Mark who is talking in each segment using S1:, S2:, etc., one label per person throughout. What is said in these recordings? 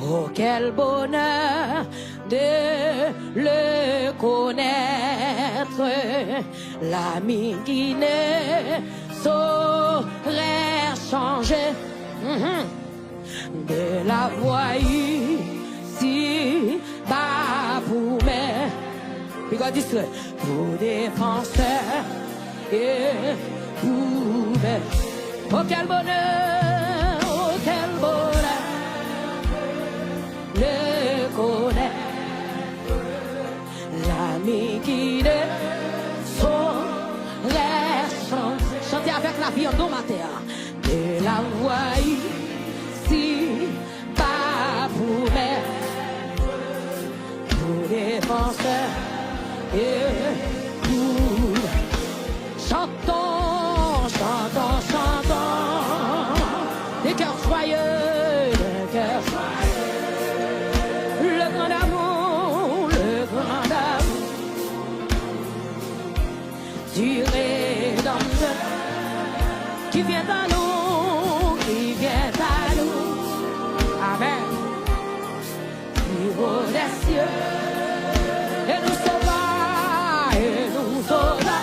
S1: Oh, quel bonheur de le connaître, l'ami qui ne saurait changer, de l'avoir eu si bas pour mes, pour défenseur et pour mes. Oh, quel bonheur, oh, quel bonheur. Le connaître, l'ami qui ne saurait changer. Chantez avec la vie en nos matin. De la voix ici, pas pour mes, pour défenseurs et pour. Chantons, chantons, chantons. Des cœurs joyeux, des cœurs joyeux. Le grand amour du Rédempteur qui vient à nous, qui vient à nous. Amen. Du haut des cieux, et nous sauva, et nous sauva.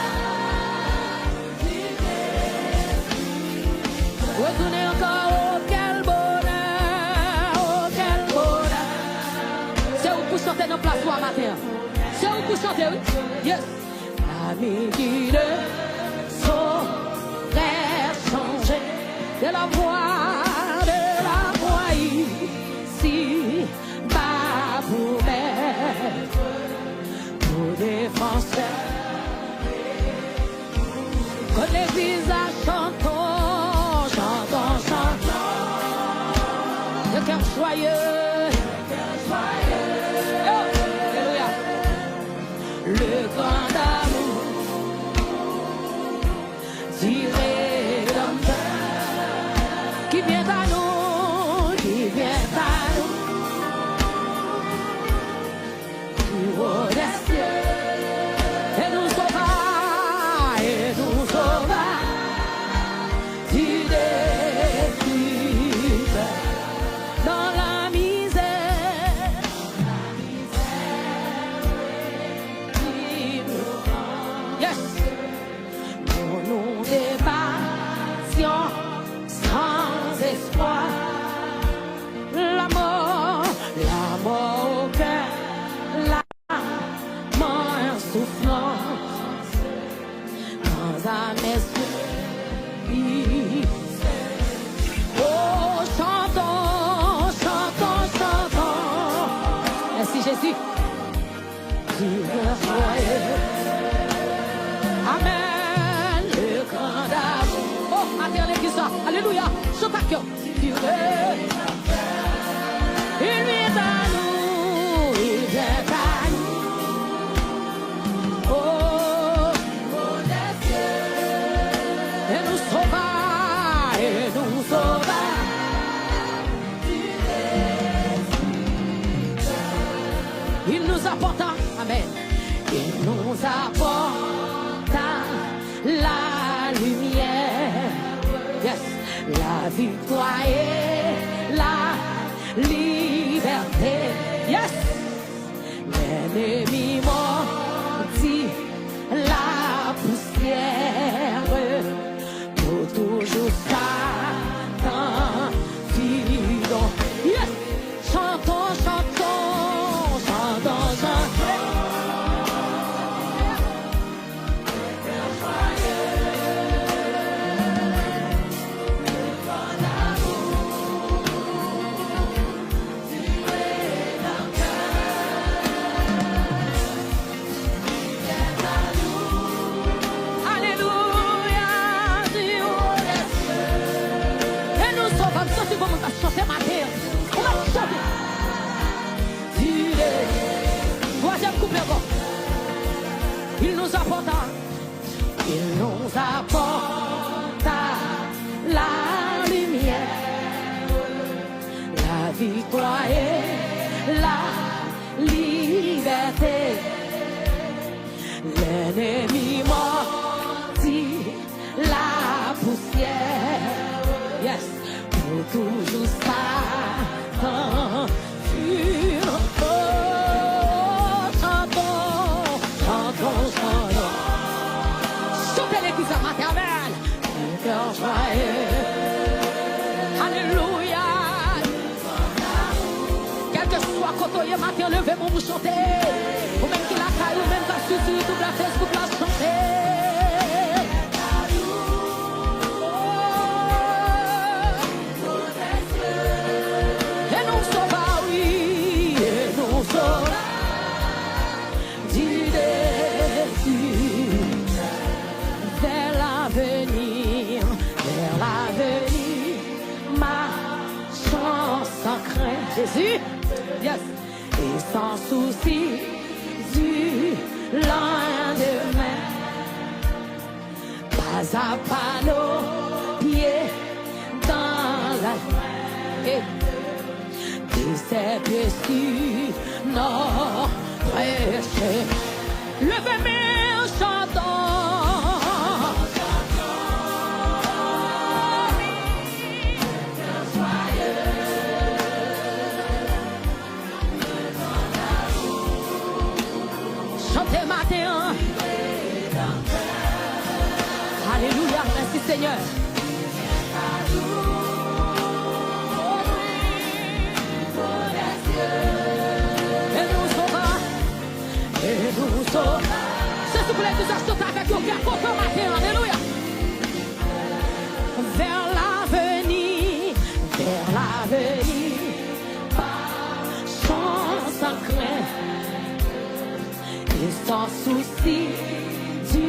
S1: Retournez encore, oh quel bonheur, oh quel bonheur. C'est où pour chanter nos places à matin. C'est où pour chanter, oui. Yes. L'ami qui ne saurait changer de la voix ici, bas pour mettre, pour défenseur. Que les visages chantons, chantons, chantons. Le cœur joyeux. Le grand amour du Rédempteur qui vient à nous, qui vient à nous, du haut des cieux, et nous sauva, du détruit dans la misère. Yes. Pour nous débattions sans espoir, la mort au cœur, la mort insouffrance, dans un esprit. Oh, chantons, chantons, chantons. Merci Jésus. Dieu joyeux. Amen, le grand amour. Oh, maternelle qui ça. Alléluia. Chante à cœur. Dieu, il vient à nous, il vient à nous. Oh, des cieux, et nous sauva, et nous sauva. Il nous apporta, amen. Il nous apporta la lumière, yes, la victoire et la liberté, yes. L'ennemi mordit la poussière, pour toujours Satan vivant, yes. Chantons, chantons, chantons, chantons. Chanter ma terre, on va chanter. Troisième couplet encore. Il nous apporta la lumière, la victoire et la liberté. L'ennemi mordit la poussière, yes. Toujours Satan côtoyer matin, levez mon vous chanter. Ou même qui la caille, ou même pas sur YouTube, la Facebook, la chanter. Et nous sauva, oui, et nous sauva du défi vers l'avenir, ma chance sans crainte. Jésus, yes, et sans souci du lendemain, pas à pas nos pieds dans la et ses pieds sur notre péché. Levez-moi, chantons. Chantez matin. Alléluia, merci Seigneur. Et nous sauva. S'il vous plaît, nous achetons avec nous qui a content matin. Alléluia. Vers l'avenir, pas sans crainte et sans souci du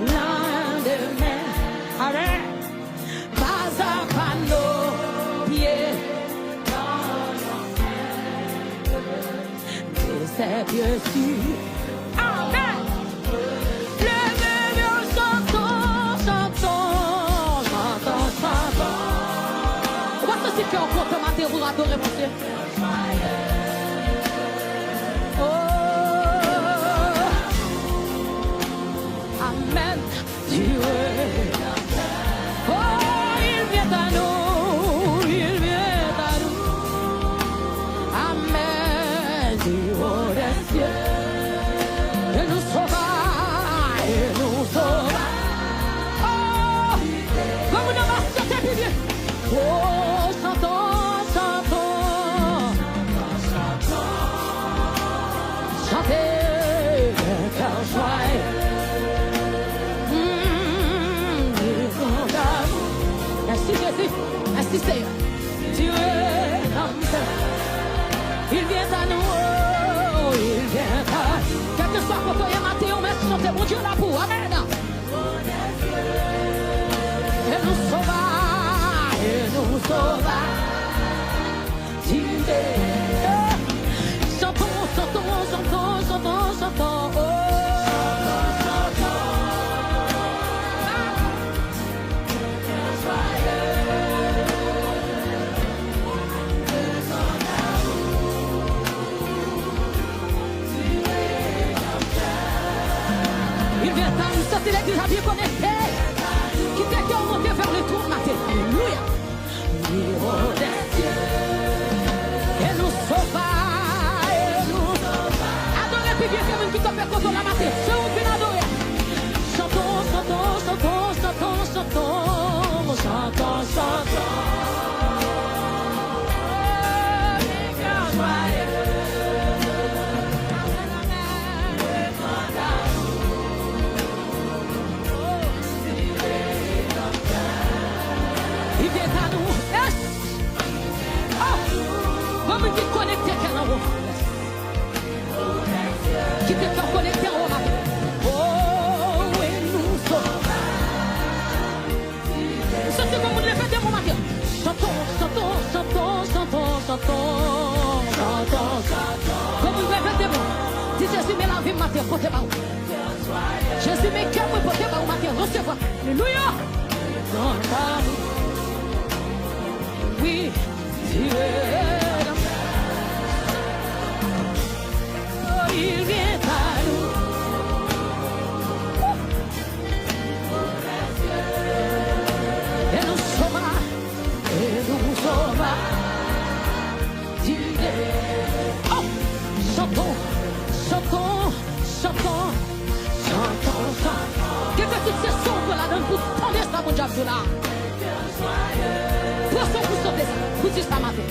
S1: lendemain. Allez, pas à pas nos pieds dans l'enfer, et c'est bien sûr. Amen. Levez-nous, chantons, chantons, chantons, chantons. On va se citer en compte matin pour adorer mon Dieu. Amen. Dieu. Oh, il vient à nous, il vient à nous. Amen. Dieu des cieux. Et nous sauva, et nous sauva. Oh, comme nous avons chanté plus bien. Oh, chantons, chantons. Chantez, car joyeux. Merci Jésus, merci Seigneur. Dieu est comme ça. Il vient à nous, il vient à nous. Quel que soit pour toi, matin, on met chanter mon Dieu là pour. Amen. Et nous sauva, Dieu est. Chantons, chantons, chantons, chantons, chantons. Oh. C'est l'église à bien connectée qui fait qu'on monte vers le tour matin. Alléluia. Numéro des cieux. Et nous sauva. Adorez puis bien faire une qui te fait contre la matin. C'est où qu'on adore. Chantons, chantons, chantons, chantons, chantons, chantons, chantons. Vamos te connecter aqui na rua. Que te fait connecter en haut. Oh, et nous sommes. Chantez comme vous le faites mon matin. Chantons, chantons, chantons, chantons, chantons, chantons, chantons. Comme vous le faites mon. Si Jésus met la vie matin, portez pas. Jésus met cœur pour porter pas au matin. Recevez. Alléluia. Oui, Dieu. Il vient à nous. Et nous sommes, oh, chantons, chantons, chantons, chantons, chantons. Quelle petite session pour la donne pour tomber ça, mon diable là. Pour son pour sauter ça, pour dire ça matin.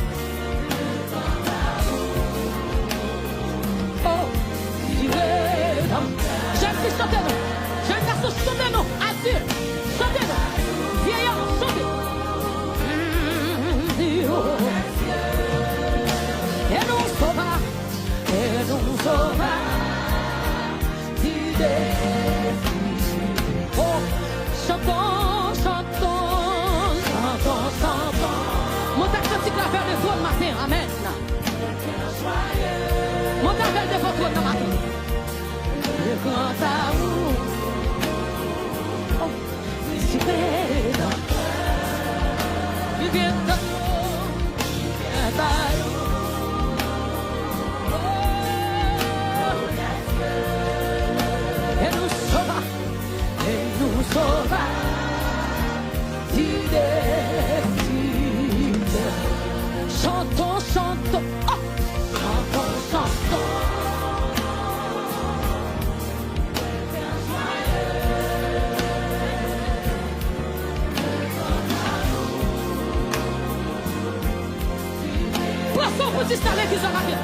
S1: Poisson pour s'installer qui s'en matin.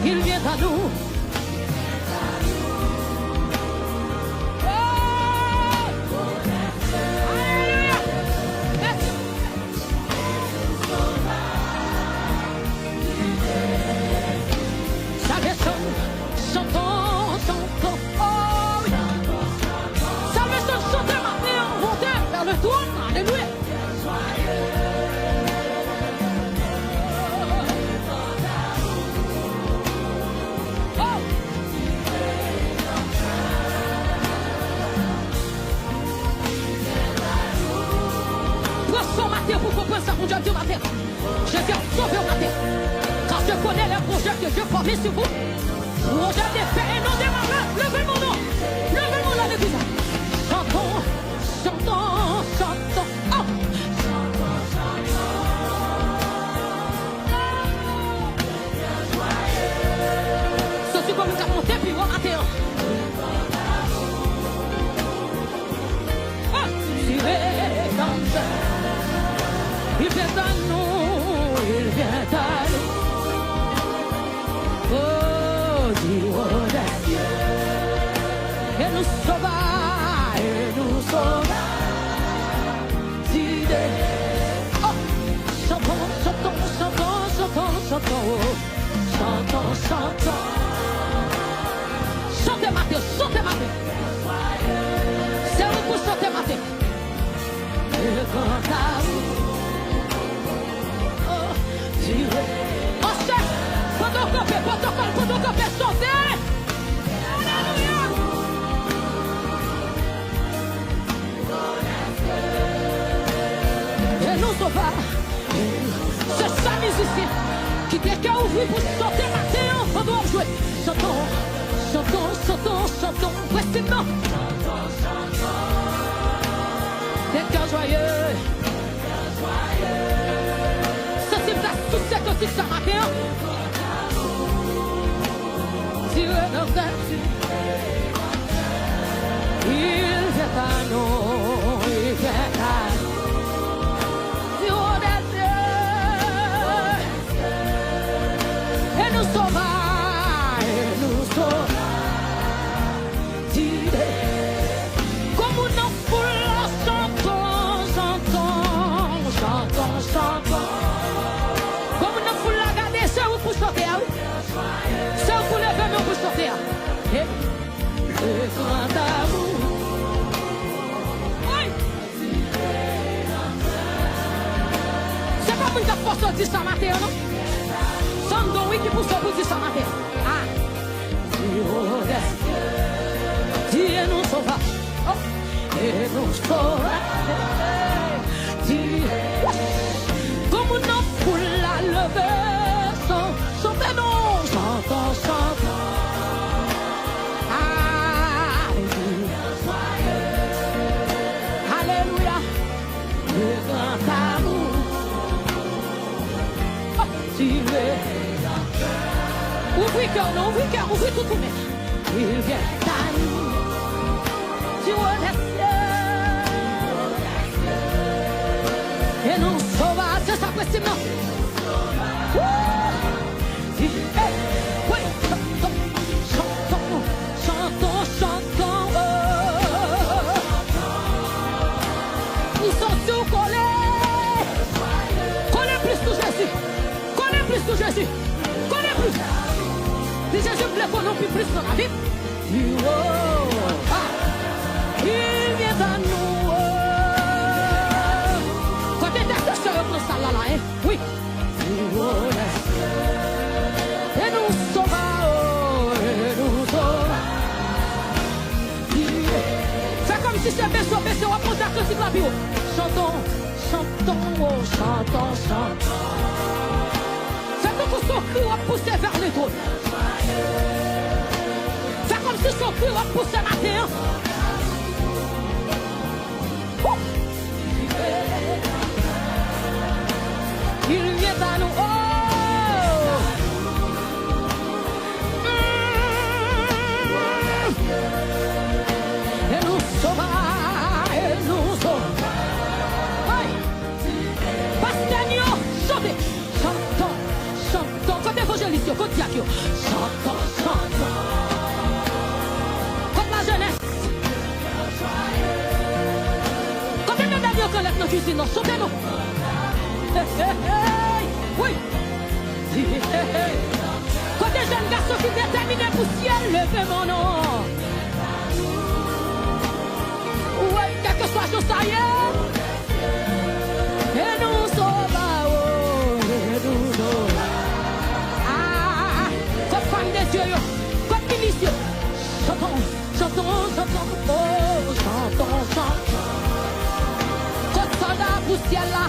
S1: Il vient à nous. Pour comprendre ça, mon Dieu, Dieu matin. Je viens sauver au matin. Car je connais les projets que Dieu formé sur vous. Projet de paix et non de malheur. Levez mon nom. Levez mon nom de l'église. Chantons, chantons, chantons. Oh. Chantons, chantons. Ceci comme une monté puis au matin. Il vient à nous, il vient à nous. Oh, Dieu des cieux. Et nous sauva. Dieu. Oh, chantons, chantons, chantons, chantons, chantons. Chantons, chantons. Chantez matin, chantez matin. C'est où pour chanter matin. Il vient à nous. Oh, chef, pendant qu'on fait chanter. Alléluia. Et nous sauva. C'est ça, musicien, qui t'est qu'à ouvrir pour chanter matin. Pendant qu'on joue. Chantons, chantons, chantons, chantons. Voici non. Chantons, chantons. Des cœurs joyeux. Tout ce que tu sais matin. Dieu est notre Dieu. Il vient à nous. Il vient à nous. Dieu est Dieu. Et nous sauva. Et nous sauva. Dieu. Comme une foule chantons, chantons, chantons, chantons. Pour chanter, c'est pour lever nous pour chanter. Le grand amour. C'est pas pour une force de ça matin, non? Sans don, oui, qui pousse pour dire ça matin. Ah, Dieu nous sauva. Et nous sauva. Dieu, comme nous pour la lever. Chantez-nous, chantons, chantons. Alléluia. Alléluia. Le grand amour. Oh, Dieu. Ouvrez cœur, ouvrez tout le monde. Il vient à nous. Dieu des cieux. Et nous sauva. C'est ça, possible, non? Oui, chantons, chantons, chantons. Nous sommes sur collés. Collez plus que Jésus. Collez plus que Jésus. Collez plus. Si Jésus voulait qu'on nous plus dans la vie. Il vient à nous. Quand tu es sur le salle là, hein? Oui. Et nous sauva, et nous sauva. Fais comme si c'était baissé, on va prendre la musique la bio. Chantons, chantons, oh, chantons, chantons. Fais comme si son cri va pousser vers les trônes. Fais comme si son cri va pousser matin. Il vient à nous. Chantons, yo. Chantons, chantons. Comme la jeunesse. Quand même mesdames yo connaissent nos cuisines, chantez-nous. Oui. Quand des jeunes garçons qui déterminent pour ciel, levez mon nom. Oui, quel que soit chose ça y est. Et nous sommes et nous sommes. Ah, comme femme des dieux, comme milice. Chantons, chantons, chantons, oh, chantons, chantons. Comme soldat pour ciel là.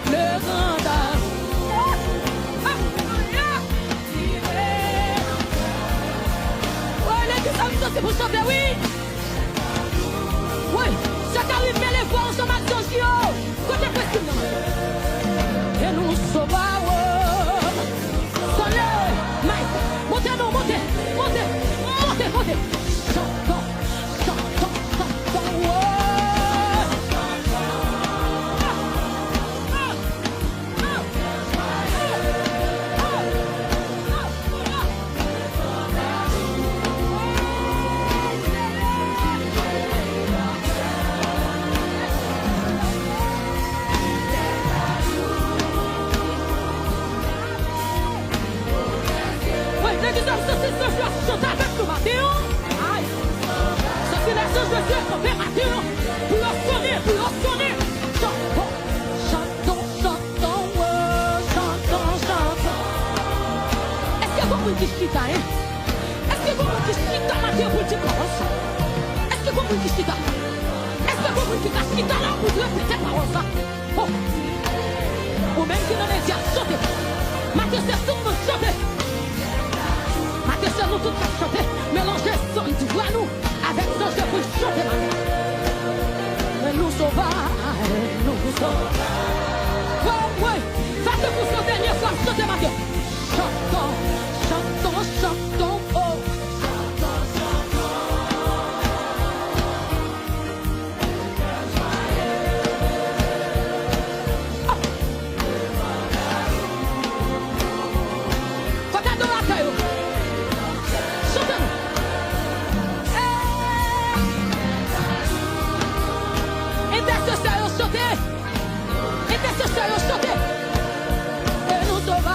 S1: Le grand âge. C'est pour chanter, oui. Oui, chacun lui met les voix ensemble avec son chien. Côté possible. Et nous sommes soleil. Montez, nous, montez, montez, montez, montez. Chantons, chantons, chantons. Chanter avec nous, Mathéo. Aïe. Ça, c'est la chose de Dieu qu'on fait, Mathéo. Pour leur sonner, pour leur sonner. Chantons, chantons, chantons, chantons, chantons. Est-ce que vous me dites chita, hein? Est-ce que vous me dites chita, Mathéo, pour le dire parole? Est-ce que vous me dites chita? Est-ce que vous me dites chita là pour dire peut-être parole ça? Oh. Ou même qui n'en est dit à chanter. Mathéo, c'est tout le monde chanter. C'est nous tous à chanter, mélanger son voix nous avec son jeu pour chanter. Nous sauvages, nous sauvages. Ouais, ouais, ça c'est pour cette dernière fois, chantez ma gueule. Chantons, chantons, chantons, oh. Chantons, chantons. Quand t'as dans la taille, chanter. Et nous sauvages.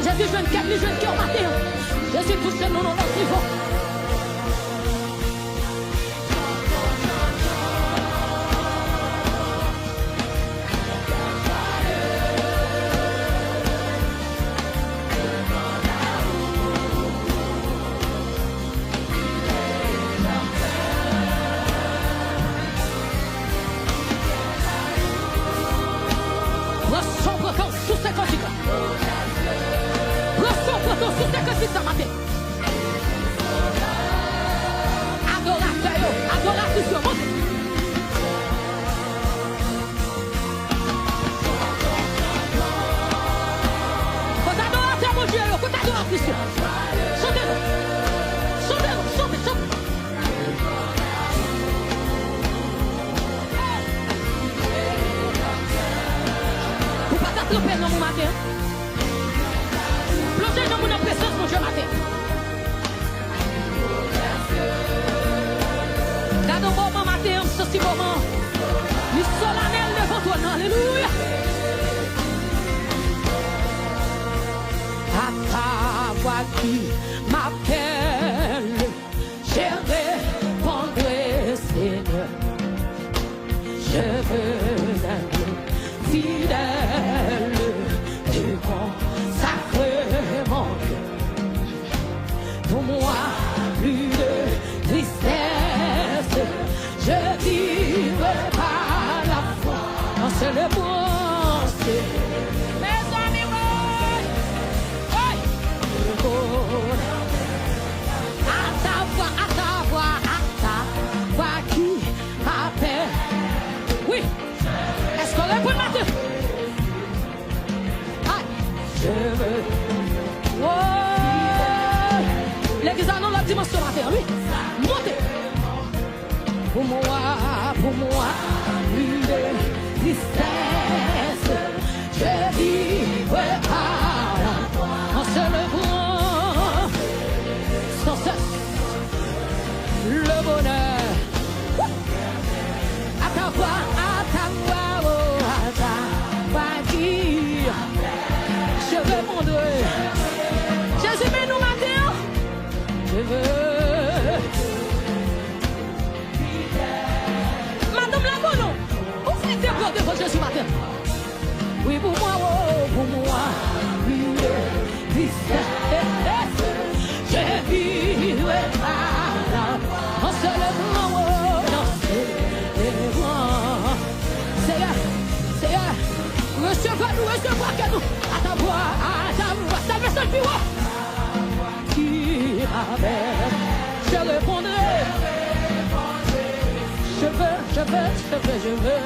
S1: Jésus, jeune cœur, les jeunes cœurs matin. Jésus, touche nous dans notre niveau. Ça matin. Adorateur, adoratrice, monte. Quand adorateur, mon Dieu, quand adoratrice. Chantez-le. Chantez-le, chantez, chantez. Vous ne pouvez pas t'attraper dans mon matin. Plongez dans mon présence, mon Dieu, matin. Dans le moment matin, ce moment, le solennel devant toi, alléluia. À ta voix qui m'appelle, je répondrai, Seigneur. Je veux être fidèle, tu consacres mon cœur. Pour moi, plus de tristesse, je vivrai par la foi. Non, c'est le bon, c'est mes amis, oui, le bon. À ta voix qui m'appelle. Oui, est-ce qu'on répond maintenant? Je veux. Oh, l'église a la dimension matin, oui. Montez. Pour moi, plus de tristesse, je vivrai par la foi. En se levant, sans cesse, le bonheur. À ta voix, oh, à ta voix qui je veux mon Dieu. Jésus, mais nous matin. Je veux. Madame la bonne, vous faites peur devant Jésus matin. Oui, pour moi, oh, pour moi. Oui, je vivrai par la foi. En se levant, oh, non, c'est recevez-nous, que nous. À ta voix, ça me sonne plus haut. Qui m'appelle, je répondrai. Je veux.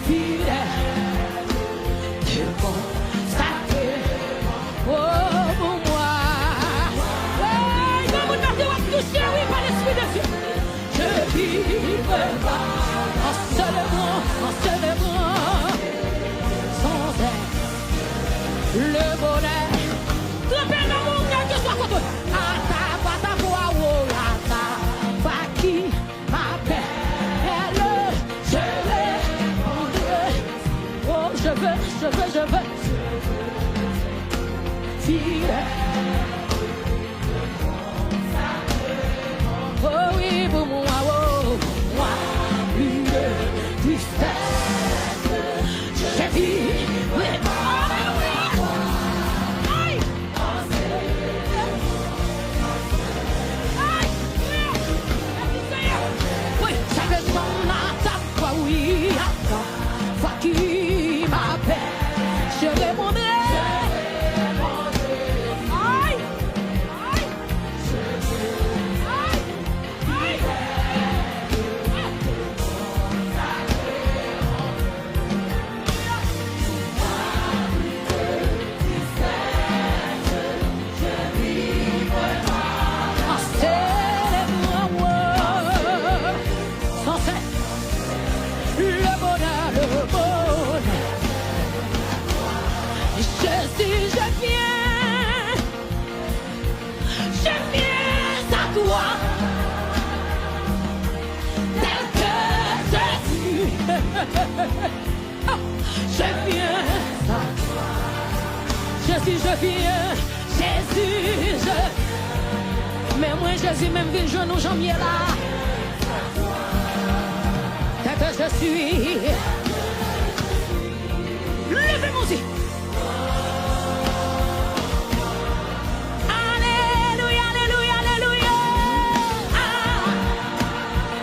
S1: Fidèle, tu consacres. Oh, pour moi. Oui, comme vous n'avez pas touché, oui, par l'esprit de Dieu. Je vivrai pas. En se levant. Le bonheur, trempez dans mon cœur que soit contre à ta voix, oh, à ta voix qui m'appelle, je répondrai, oh, je veux, fidèle, oh oui, pour moi, oh, moi, une tristesse, je vis, oui, oui, attends, vois qui m'appelle, je répondrai. Aïe, aïe, aïe, Je viens à toi. Jésus, je viens. Jésus, je. Mais moi, Jésus, même vient jouer nos jambes là. Dès que je suis. Levez-moi-y. Alléluia, alléluia, alléluia.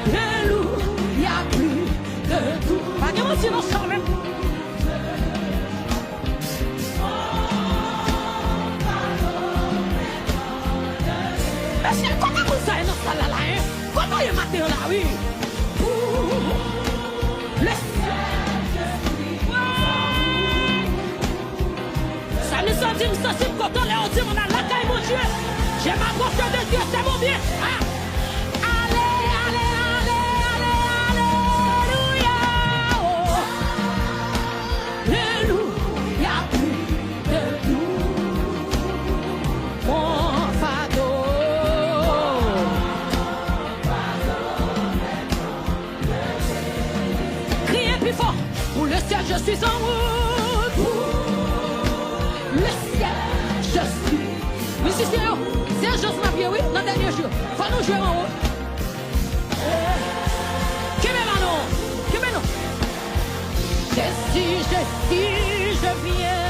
S1: Alléluia, plus de tout. Pas de moi, sinon, ça même. Monsieur, comment vous savez dans ça là, hein? Comment il est matin là, oui? Ça nous a dit, ça c'est quand on est dit, on a la caille, mon Dieu. J'ai ma portion de Dieu, c'est mon bien. Allez, allez, allez, allez, alléluia. Alléluia, plus de tout. Mon fardeau. Criez plus fort. Pour le ciel, je suis en route. Le ciel, je suis. Musicien, c'est juste ma vie, oui, dans le dernier jour. Faut nous jouer en haut. Qui m'est maintenant? Qui m'est non? Je viens.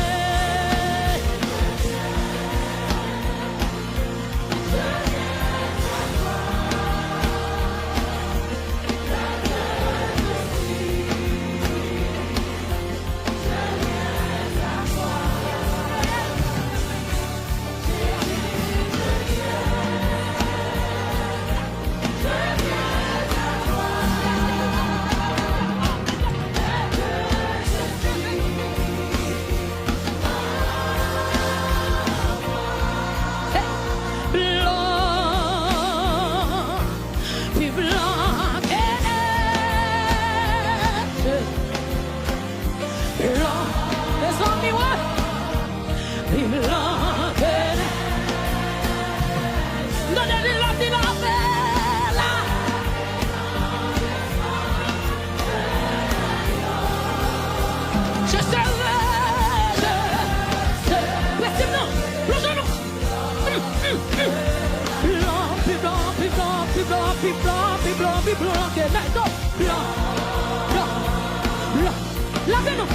S1: Lavez-nous.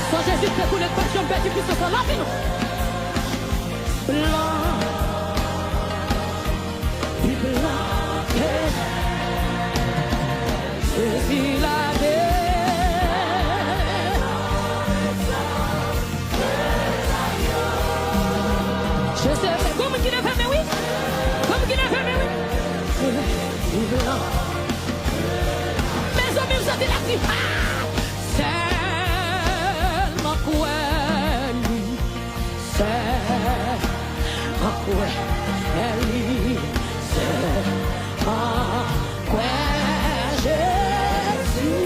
S1: Sans Jésus, c'est pour les passions bêtes et puis ce soir. Lavez-nous. Blanc. Puis blanc. Je suis lavé. Je sais, comme qui l'a fait, mais oui. Comme qui l'a fait, mais oui. Puis blanc. Mes amis, vous êtes là-dessus. Seulement quoi, lui, seulement quoi, lui, seulement quoi, Jésus,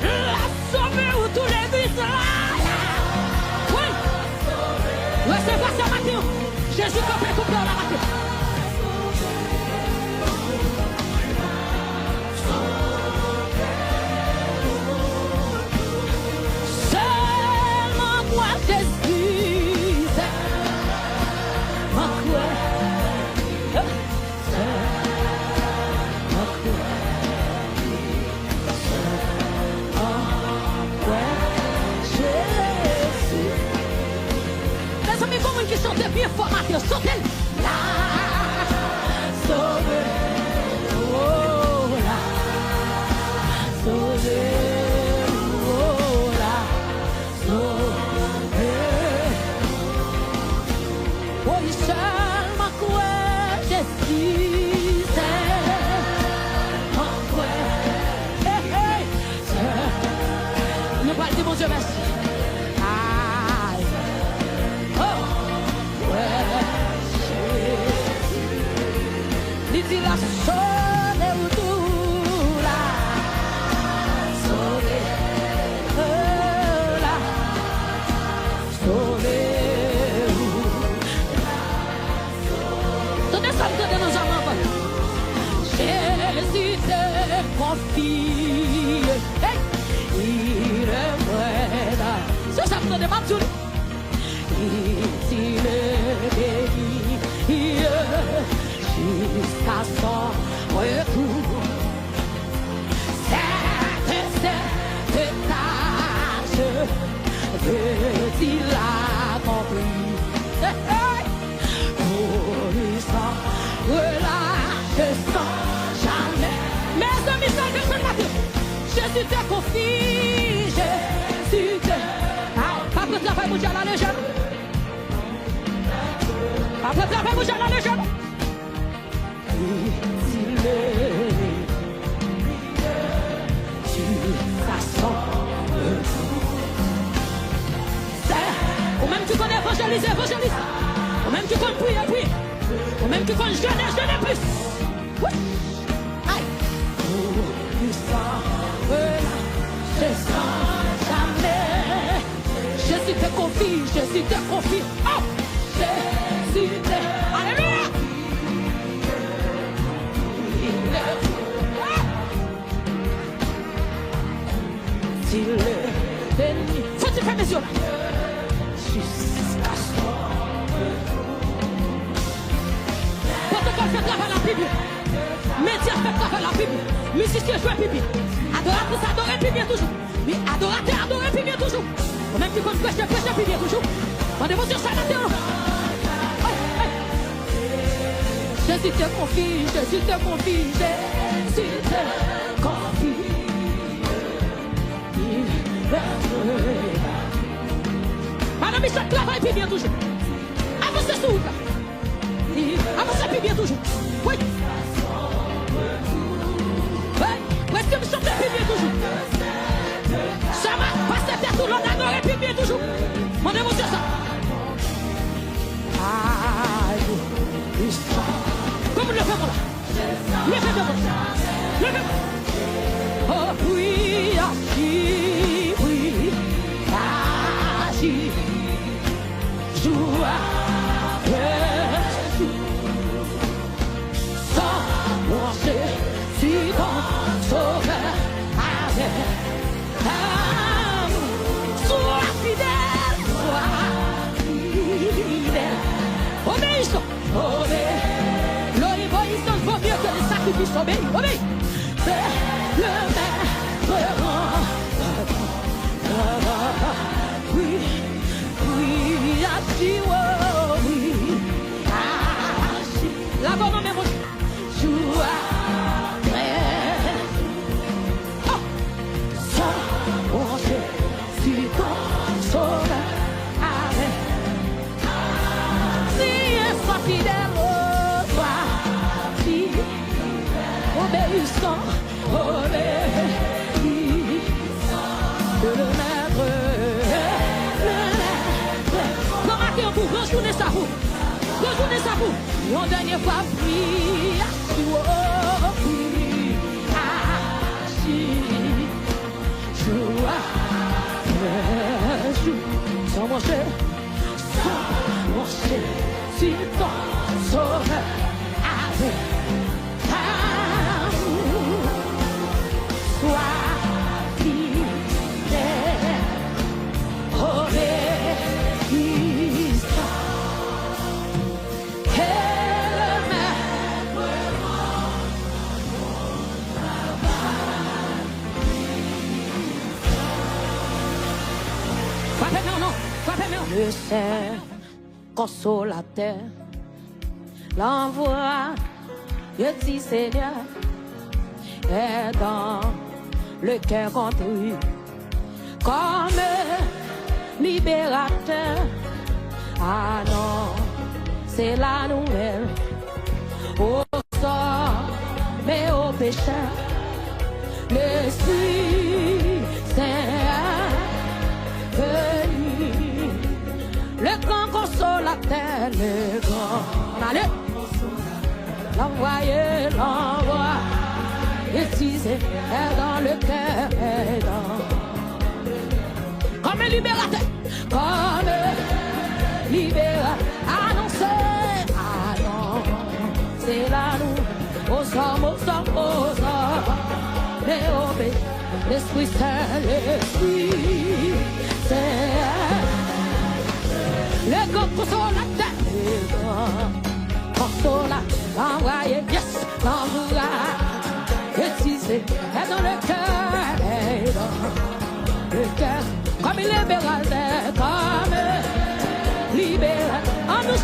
S1: la sauver où tous les vies sont là. Oui, ouais, c'est pas ça matin. Jésus qui fait couper la matin. Qui chante bien fort, Mathieu, sautez là, sauvé, oh là, sauvé, oh là, sauvé, oh il seulement quoi, Jésus, seulement quoi, hey, nous parlons de mon Dieu, merci. La sauve ou tout là, sauve, là, sauve ou là, donnez ça, donnez nos amants. Jésus te confie, hey, il est vrai là. C'est ça, vous donnez ma tour. Sans relâche, sans jamais. Mes amis, ça que je matin. Jésus te confie, Jésus te. Après travail, mon Dieu, la légende. Après travail, mon Dieu, la légende. Ou même tu connais évangéliser, évangéliser. Ou même tu connais prier, prier. Ou même tu connais jeûner, jeûner plus. Oui. Aïe. Je sens jamais. Jésus te confie, Jésus te confie. Oh, Jésus te. Alléluia. S'il est béni. Faut-il faire mes yeux là? Jusqu'à son protocole fait travail la Bible. Médias fait travail la Bible. Musiciens jouent Bible. Adoratrice adorer Bible toujours. Mais adorateur adorer Bible toujours. Même qui compte prêcher Bible toujours. Rendez-vous sur ça la terre. Jésus te confie, Jésus te confie, Jésus te confie. Madame Michel travaille puis bien toujours. Avancez sur vous. Avancez puis bien toujours. Oui. Oui. Est-ce que vous chantez puis bien toujours? Ça va passer tête tout l'on adore puis bien toujours. Mandez-vous sur ça. Comme le fait là. Levez-vous. Levez-vous. Oh oui, agis, oui, agis, joue avec jour, sans marcher, tu t'en sauves avec amour. Sois fidèle, obéissons, l'obéissance vaut mieux que le sacrifice, obéis. C'est le maître rend. Oui, oui, agis, oui, agis. La bonne même joue après. Oh, sans manger, si ton sauve avec. Si sois fidèle, sois fidèle, obéissant. Le maître. Comment pour rejoindre ça vous? Rejoindre ça vous. Yon dernier fois prie. Sans manger, si ton sauve avec. Le Saint consolateur l'envoie, je dis Seigneur, est dans le cœur contrit comme libérateur. Ah non, c'est la nouvelle aux hommes mais aux pécheurs. L'Esprit Saint venu, le grand consolateur, le grand. Allez, l'envoie, utilisé, est dans le cœur, est dans. Comme un libérateur, comme libérateur, annoncez, c'est là nous, aux hommes, mais au l'Esprit Saint, l'Esprit Saint. Le grand consolateur, le grand consolateur, envoyé, yes, l'envoie, utilisé, est dans le cœur, est dans le cœur, comme libérateur, comme libérateur, en nous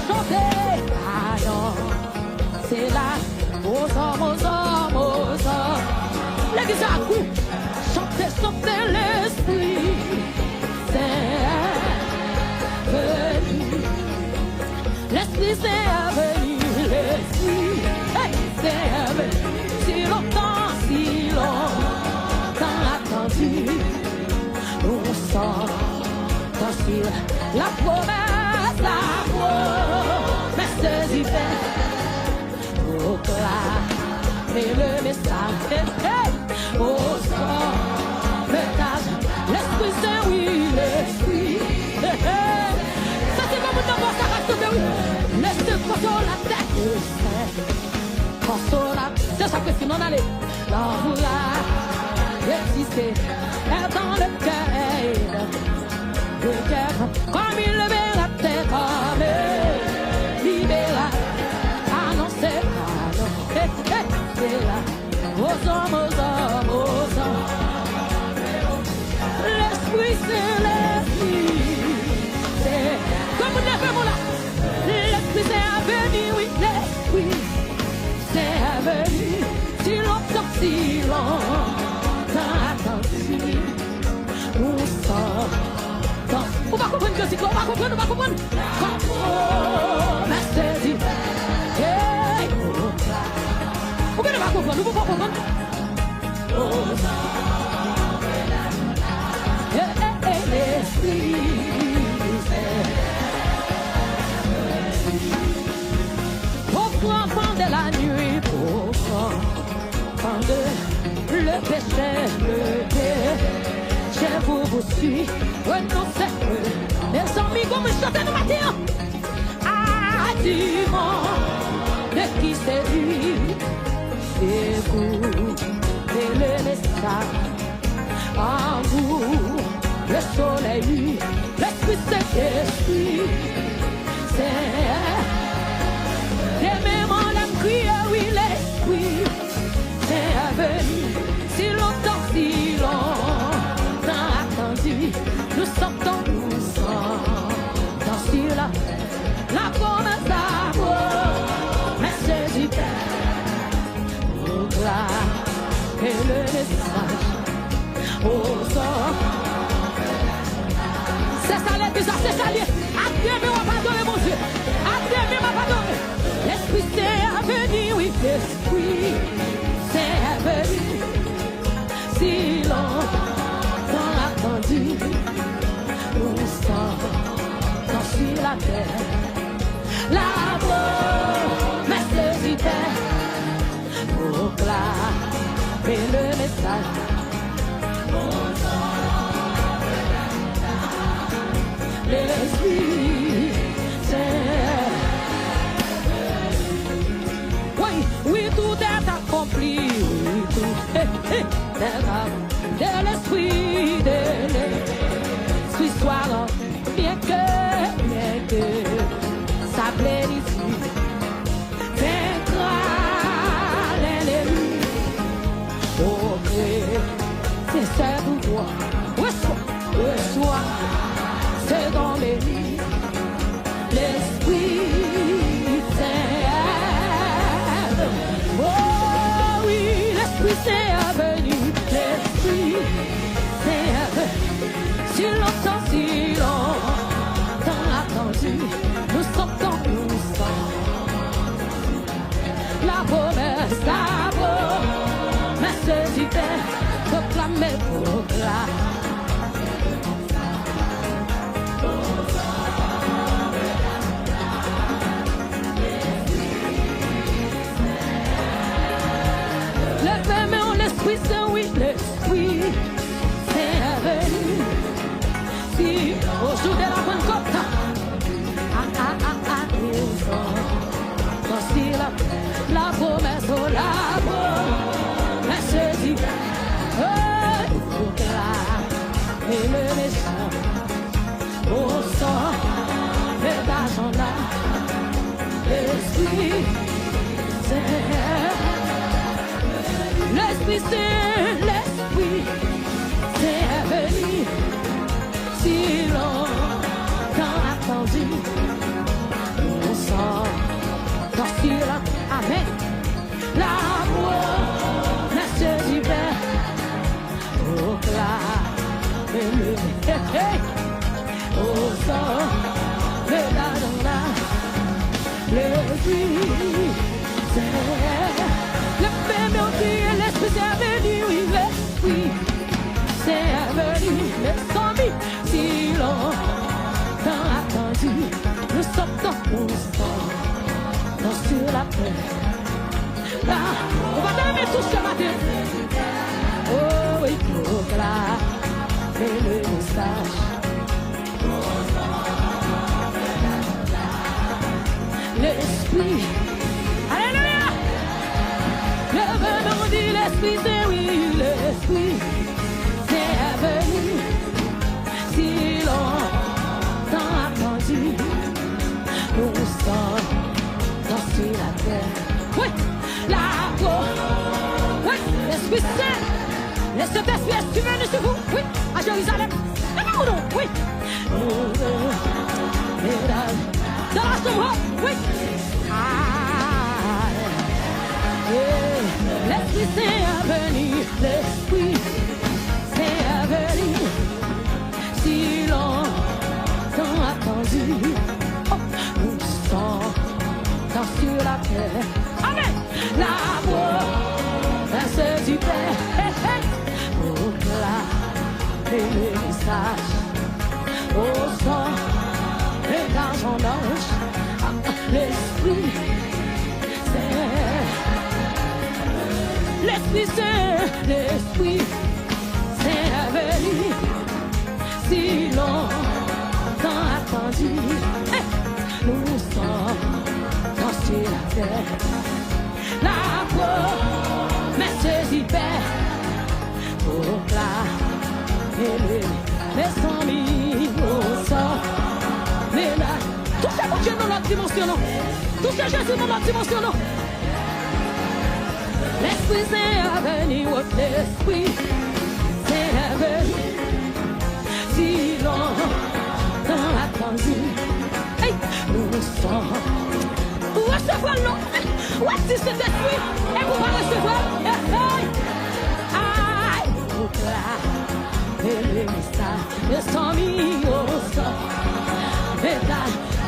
S1: L'Esprit Saint est venu, l'Esprit Saint est venu. Si longtemps attendu, nous sommes dans la promesse d'hiver. Proclamer le message, au sort, l'Esprit Saint, oui, l'Esprit. Ça c'est comme une voix, ça reste de oui. Laissez console la tête, console la tête. C'est ça que sinon on allait. L'amour a existé, est dans le cœur. Le cœur, comme il le verra, t'es comme libéra. Annoncez, c'est là. Aux hommes, aux hommes, aux hommes. L'Esprit, c'est l'Esprit. Comme vous l'avez mon là. L'Esprit, c'est venu, oui, l'Esprit, c'est venu. Si longtemps attendu, nous sommes. On va comprendre que c'est quoi, on va comprendre, on va comprendre. Merci. Vous pouvez pas comprendre, vous pouvez pas comprendre. Pourquoi pendant la nuit, pourquoi pendant le péché, je vous suis, renoncez. Les amis, comme je chante nous matin, ah, dis-moi, de qui c'est lui, c'est vous, et le message, en vous, le soleil, l'esprit, c'est l'esprit, c'est, les mêmes en l'aime crier, oui, l'esprit, c'est venu, si longtemps attendu, nous sortons. La promesse d'amour, merci du Père, proclamer le message aux hommes. C'est ça les bizarres, c'est ça les. Attendez, on va pardonner mon Dieu. Attendez, on va pardonner. L'Esprit c'est venu, oui, l'Esprit c'est venu. Si longtemps attendu, nous sommes sur la terre, la promesse du Père, proclamer le message. L'Esprit Saint. Oui, oui, tout est accompli, oui, tout est accompli. De l'Esprit, soit bien que sa plénitude vaincra l'ennemi. Oh, c'est ce pouvoir, reçois, c'est dans les lits, l'Esprit Saint. Oh oui, l'Esprit Saint est venu, l'Esprit Saint est venu. Si longtemps attendu, nous sortons, la promesse d'amour, merci du Père, proclamer, levez mais en l'Esprit Saint, oui, l'Esprit Saint venu. Si au jour de la Pentecôte, voici la promesse, oh la promesse dit, et le méchant, au sang, et d'argent là, l'Esprit Saint, l'Esprit Saint, l'Esprit Saint venu, si longtemps attendu, on sort dans sur la amen, l'amour, merci du Père, proclame-le, au sort, le là, l'esprit, c'est le même qui l'esprit c'est venu, oui, l'esprit, c'est venu, les amis, si longtemps attendu, nous sommes sur la terre. Là, on va t'aimer tous ce matin. Oh, il proclame le message. L'esprit, alléluia. Le venin dit l'esprit, c'est oui, l'esprit, c'est venu. Si longtemps attendu, nous sommes sur la terre. Oui, la peau. Oui, l'Esprit Saint. Le Saint-Esprit est venu sur vous. Oui, à Jérusalem. Oui. Dans la sombre. Oui. L'Esprit Saint est venu. L'Esprit Saint est venu. Si longtemps attendu. Oh, nous sommes sur la terre. Amen. L'amour, c'est du Père. Proclame le message. Au son et dans son ange. L'Esprit Saint, l'Esprit Saint venu. Si longtemps attendu, nous sommes sur la terre. La promesse du Père proclame les amis au sort. Mais là, tout ça pour Dieu dans notre dimension, non? Tout ça Jésus dans notre dimension, non? L'Esprit Saint est venu, l'Esprit Saint est venu. Si longtemps attendu, hey, nous sommes recevoir l'eau. Ouais, si c'est esprit, et vous allez recevoir. Aïe, et le message, les sont mis au sol.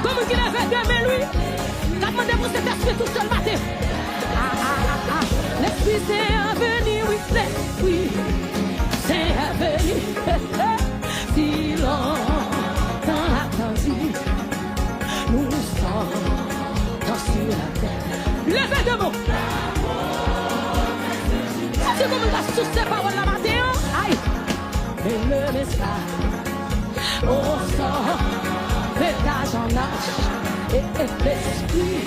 S1: Comme il avait demandé lui, qu'a demandé pour cet esprit tout seul matin. L'Esprit c'est venu, oui, l'Esprit c'est venu. Si longtemps attendu, nous sommes sur la terre. Levez de mots. C'est comme la source des paroles la matin. Aïe. Et le message au sort, d'âge en âge, et l'esprit.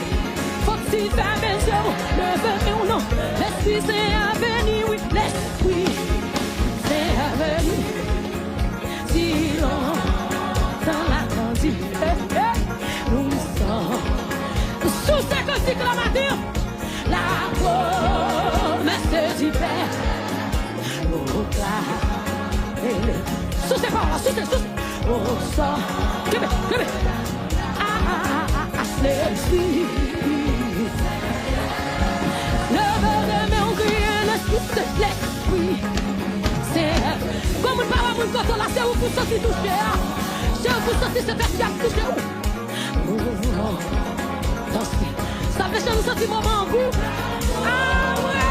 S1: Faut-il faire mes yeux, levez ou non. L'esprit c'est venu, oui, l'esprit c'est venu. Si longtemps attendu, nous sommes sous ces cantiques la matin. La promesse du Père proclame sous ces paroles, sous ces au sort. L'esprit, le verre de mon cri, l'esprit, c'est comme une parole, une quand on la sait où vous sentez toucher. Je vous sentez cet esprit à toucher où. Ça fait que nous sentons moment en vous. Ah ouais.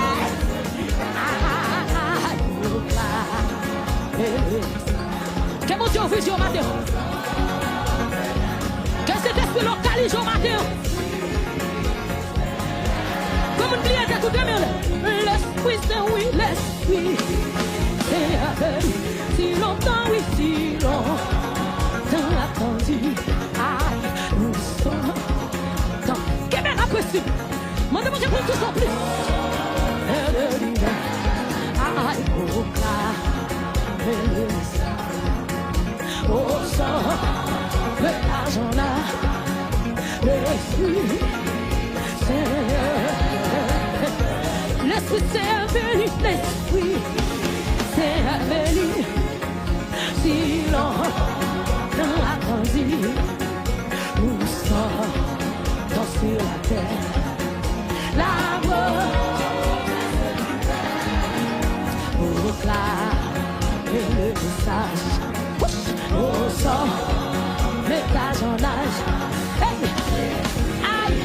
S1: Que mon Dieu ouvre au matin. Que cet esprit localise au matin. Comme une prière de tout demain. L'esprit c'est oui, l'esprit c'est venu. Si longtemps, oui, si longtemps attendu. Aïe, nous sommes dans Québec après-ci. Mandez-moi que pour tous en plus. Aïe, au cas, au sang, le argent là, l'esprit, l'esprit c'est venu, l'esprit c'est venu, si longtemps attendu, nous sommes sur la terre, l'amour, proclame le message. Au sang, le âge en âge. Hey! Aïe,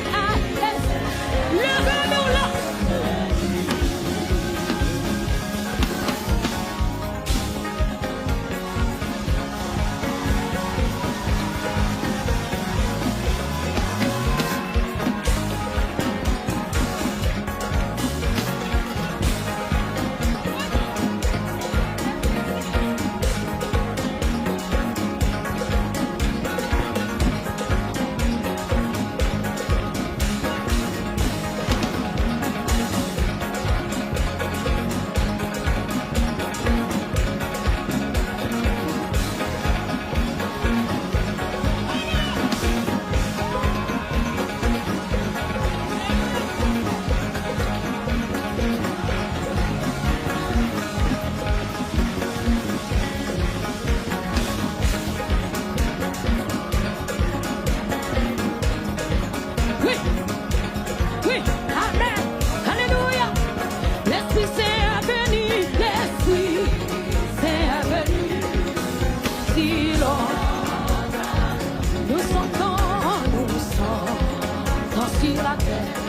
S1: sur la terre.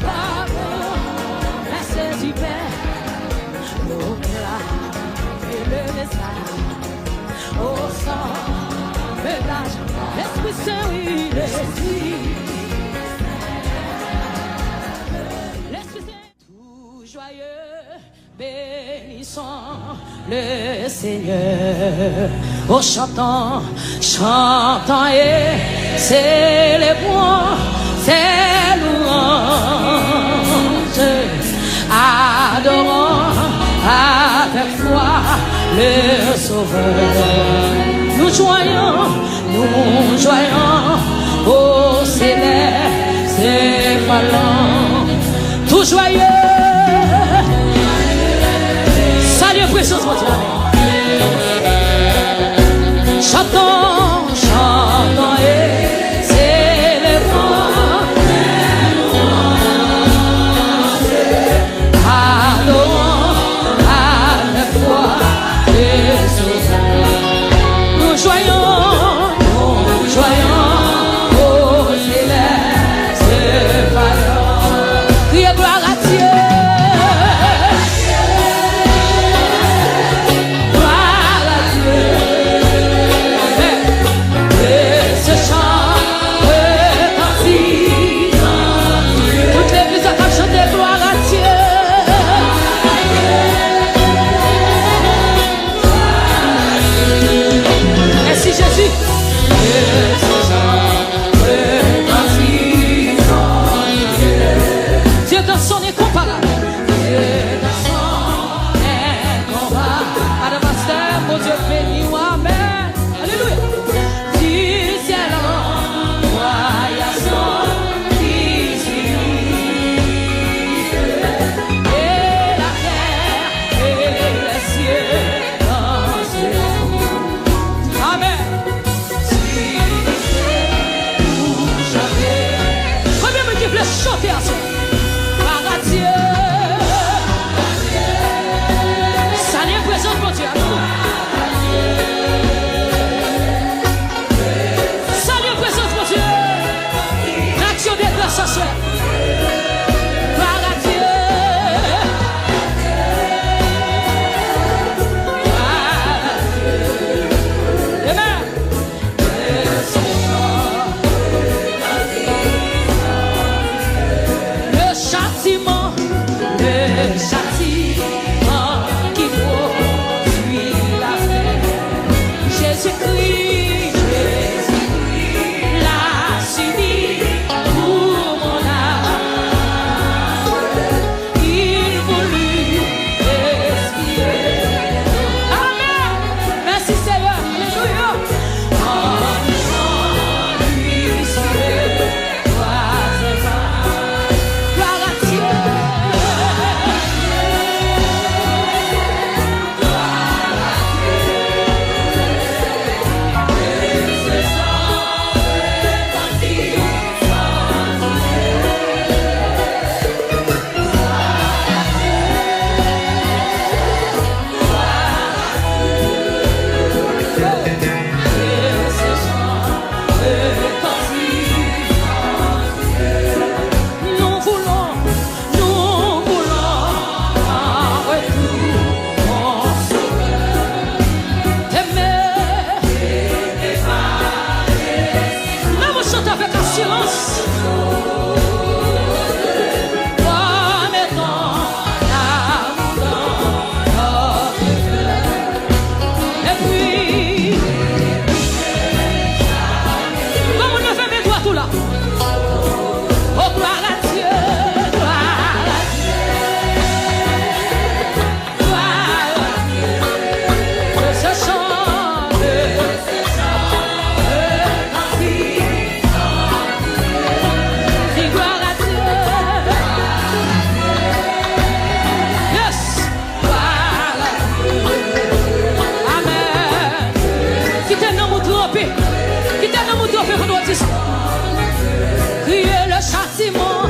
S1: Pardon, merci du Père. Et le message au sang, le l'âge, l'Esprit Saint, oui, l'Esprit Saint. Tout joyeux, bénissons le Seigneur. Oh, chantons, chantons et célébrons ses louanges. Adorons avec foi le Sauveur. Nous joyons au céleste fallant, tout joyeux. Salut, précieux mon Dieu. Chantons, chantons et célébrons. Nous joyons au céleste vaillant. Criez gloire à Dieu. Gloire à Dieu. Et ce chant retentit. Toutes les plusieurs ont chanté gloire à Dieu. Merci Jésus. Dieu dans son incomparable. Dieu dans son incomparable. Adamasteur, mon Dieu béni, amen. Alléluia. Du ciel en voyation ici. Et la terre et les cieux dans ce monde. Amen. Chanter à soi. Par à Dieu. Ça n'est présent mon Dieu à nous. Ça n'est présent mon Dieu. L'action des grâces à soi. Par à Dieu. Amen. Le châtiment qui produit la paix. Jésus-Christ l'a subi pour mon âme. Il voulut respirer. Amen. Merci Seigneur. Alléluia. En lui sauver. Criez le châtiment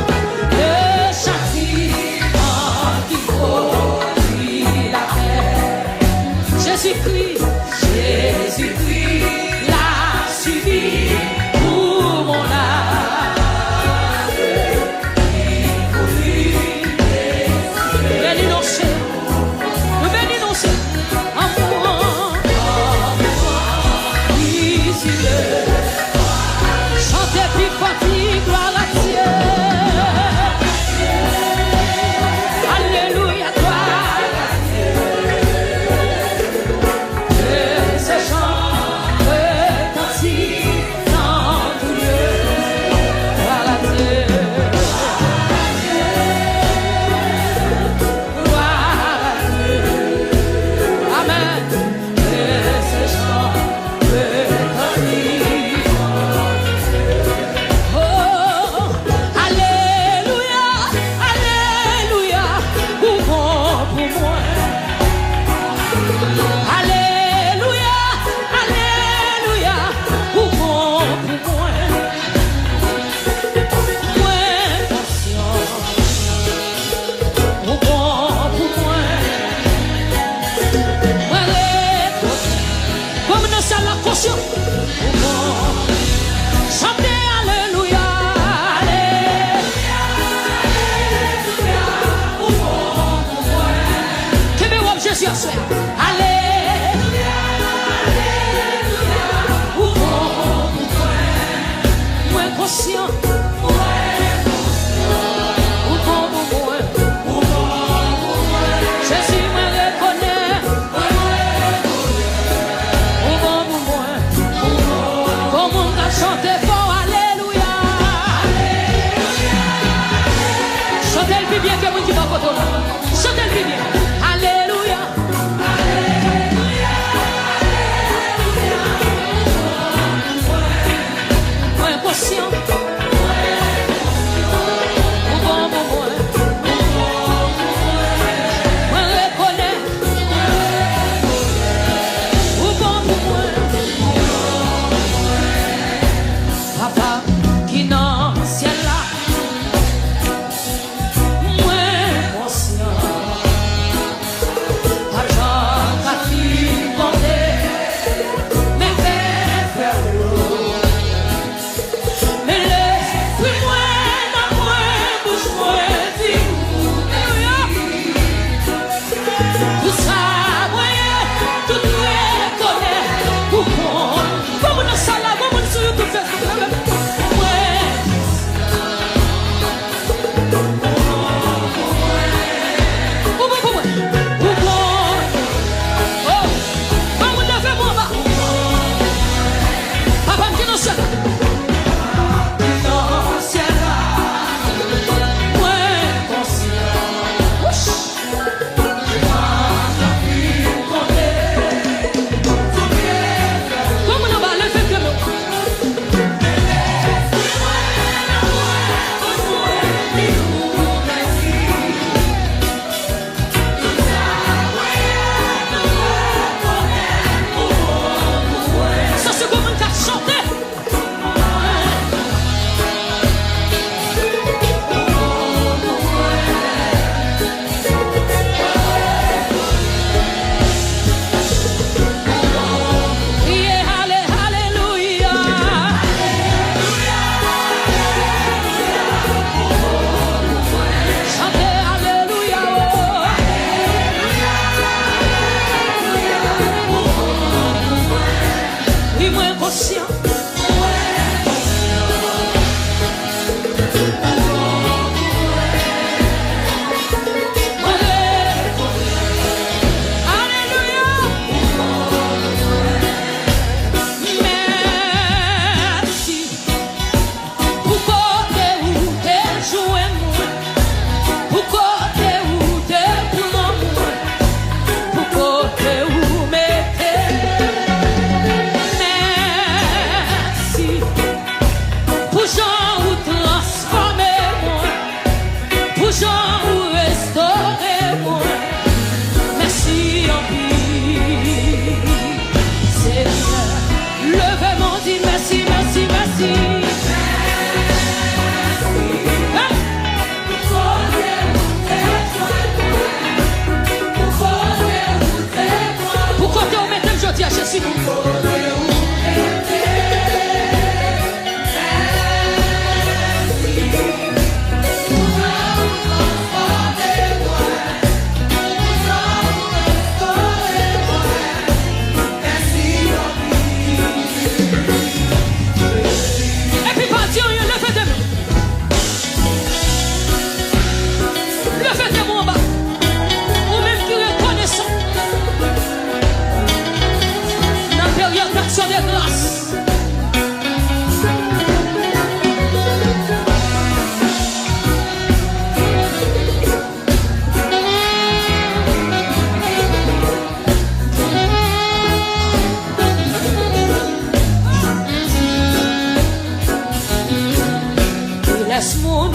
S1: laisse mon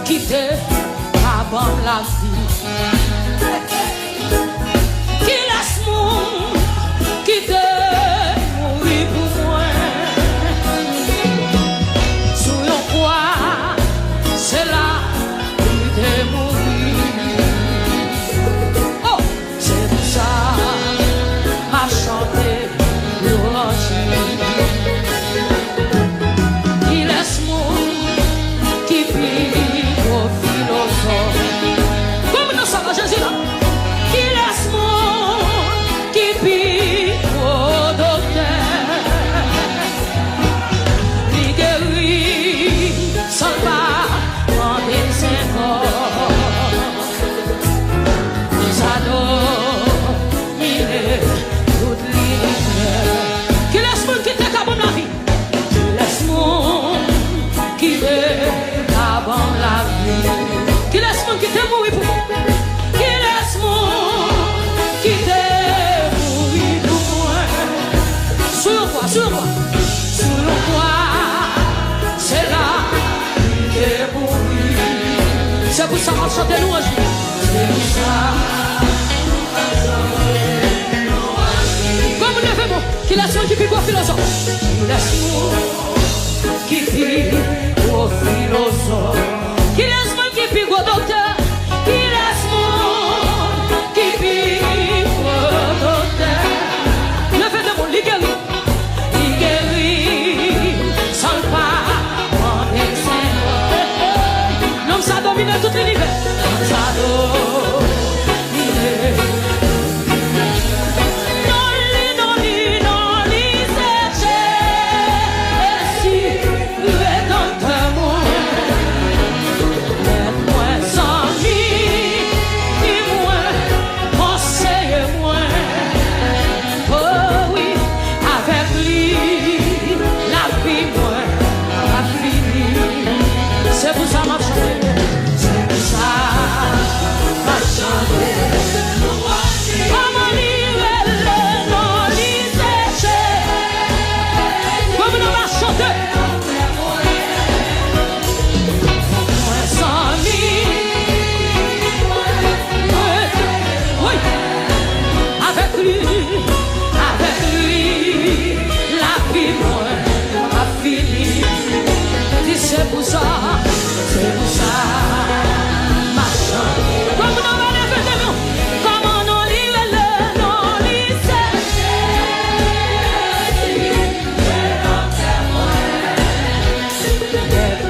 S1: quitter avant la vie. Qui laisse mon quitter mourir pour moi. Sous le poids, c'est là où t'es mourir. Oh, c'est pour ça m'a chanté l'orange. Qui laisse mon qui vit au philosophe. Comme nous sommes Jésus là. Qui laisse mon qui vit au docteur. Qui guérit sans pas demander ses corps. Nous adorons, il est toute l'hiver. Qui laisse mon qui te cabane la vie. Qui laisse mon qui te cabane la vie. Qui laisse mon qui te mourir pour moi. Qui laisse mon qui te mourir pour moi. Sur le poids, sur le poids, sur le poids, c'est là qui est mourir. C'est pour ça qu'on chante louange. C'est pour ça. Comme levez-moi, qui laisse mon qui pique au philosophe. Qui laisse mon qui pique au philosophe. Qui laisse mon qui pique au docteur. Qui laisse mon qui pique au docteur. Levez-moi, il guérit. Il guérit sans le pas en médecin. L'homme ça domine tout l'univers. L'homme ça domine. C'est pour ça m'a chanté. C'est pour ça m'a chanté. Comment lire le nom l'isèche. Comme nous m'a chanté. Moi sans lui. Oui. Avec lui, la vie moi a fini. C'est pour ça. C'est pour ça, ma chante. Comme nous va lever des mains, comme on lit le nom, lit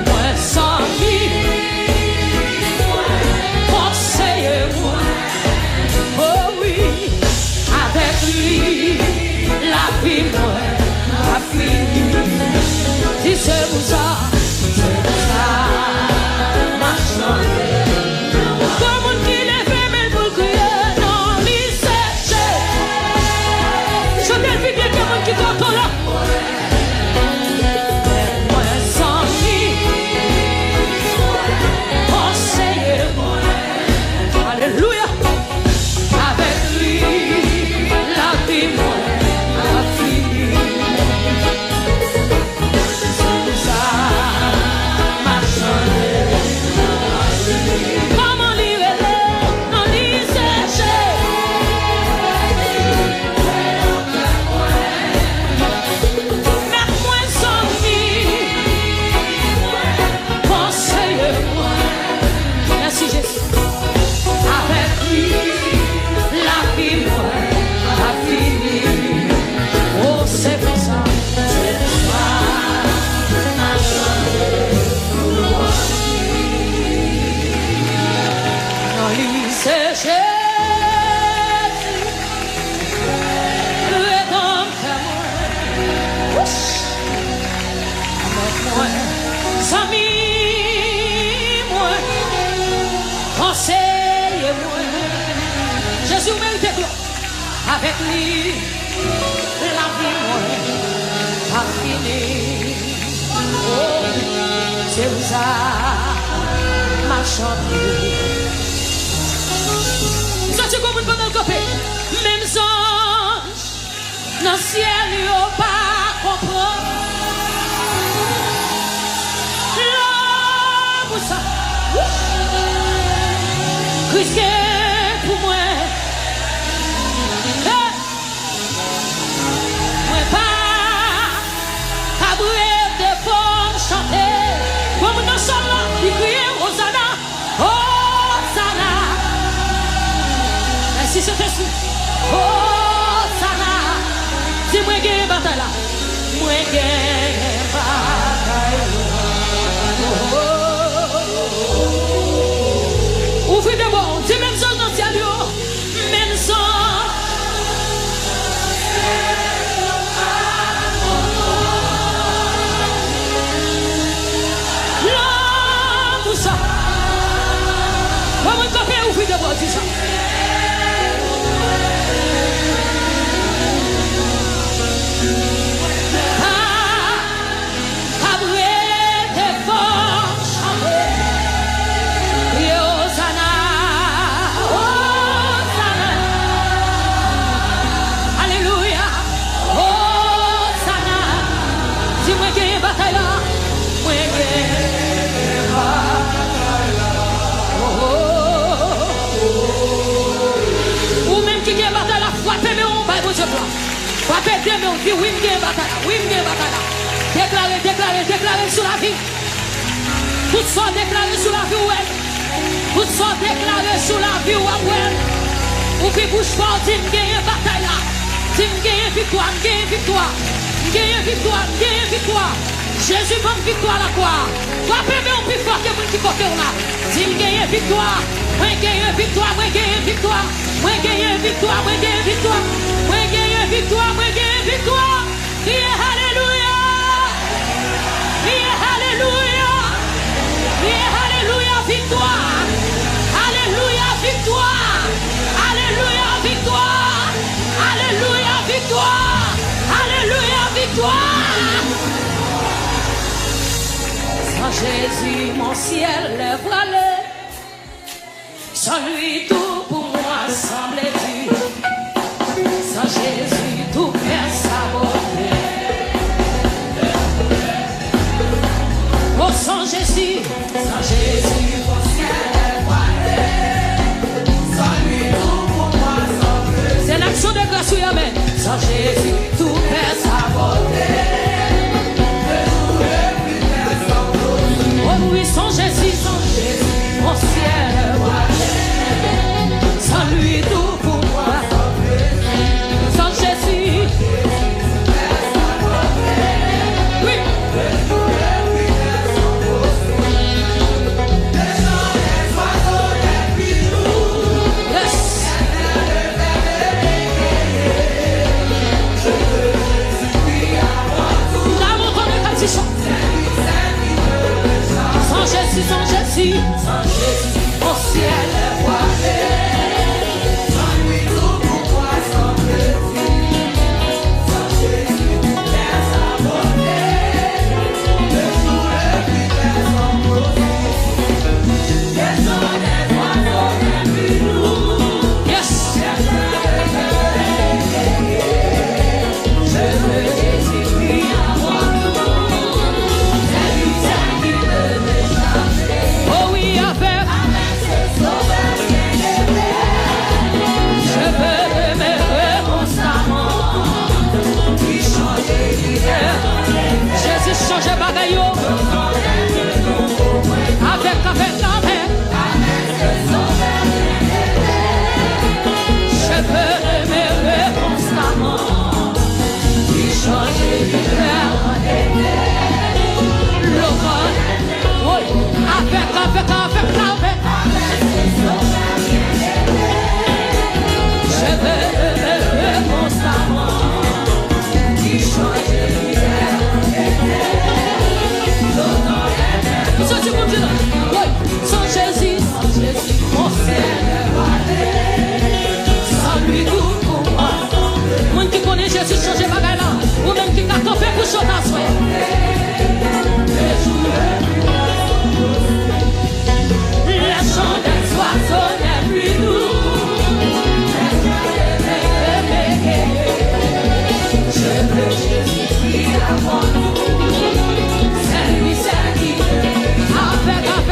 S1: moi sans lui, conseillez-moi. Oh oui, avec lui, la vie moi a fini. Si c'est pour ça. Qui t'entend là? Moi sans lui, conseillez-moi. Alléluia. Avec lui, la vie moi a fini. C'est pour ça ma chanté. Comment lire le non l'isèche. C'est Jésus, le rédempteur. Avec moi, amis, moi, conseillez-moi. Jésus mérite gloire. Avec lui, la vie, moi, a fini. Oh, c'est pour ça, ma chanté. Tu comprends pendant le copé. Même anges dans le ciel, ils n'ont pas compris. Puisque pour moi, moi pas, caboué de fort chanter, comme nous sommes là, qui crient Hosanna, Hosanna. Merci Saint-Esprit, Hosanna. Dis-moi qu'il y a une bataille là, moi qu'il y a une bataille. Ouvrez de bon, dis même ça dans le ciel, même ça. Là, pour ça. Comment tu peux ouvrir de bon, dis ça. Frappez Dieu, mais on dit oui, il y a une bataille. Oui, il y a une bataille. Déclarez, déclarez, déclarez sur la vie. Tout ça déclaré sur la vie, ouais. Tout ça déclaré sur la vie, ouais. Ou qui bouge pas, dit qu'il y a une bataille là. Dit qu'il y a une victoire, qu'il y a une victoire. Qu'il y a une victoire, qu'il y a une victoire. Jésus prend victoire à la croix. Frappez, mais on peut faire que vous qui côté là. Dit qu'il y a une victoire. Moi, qu'il y a une victoire, moi, qu'il y a une victoire. Moi, qu'il y a une victoire, moi, qu'il y a une victoire. Moi, qu'il y a une victoire, moi, qu'il y a une victoire. Yeah, alléluia. Yeah, alléluia. Yeah, alléluia, victoire. Alléluia, victoire. Alléluia, victoire. Alléluia, victoire. Alléluia, victoire. Sans Jésus, mon ciel est voilé. Sans lui, tout pour moi semble dur. Sans Jésus, tout perd sa beauté. Oh, sans Jésus, mon ciel est voilé. Sans lui, tout pour moi semble dur. C'est l'action de grâce, oui, amen. Sans Jésus, tout perd sa beauté. Oh oui, sans Jésus, mon ciel est voilé. Sans lui, tout pour moi. Sans Jésus. Oui. Yes. Là, mon temps de captation. Sans Jésus, sans Jésus. Sans Jésus, mon ciel est voilé. Changer bagaille avec je peux aimer constamment puis changer l'hiver je peux aimer constamment puis changer l'hiver. Sans Jésus, mon ciel est voilé. Sans lui, tout pour moi. Moi qui connais Jésus, changer bagaille là. Ou même qui a tombé pour changer à soi. La chant des oiseaux n'est plus doux. Je veux Jésus qui avant nous. C'est lui qui avec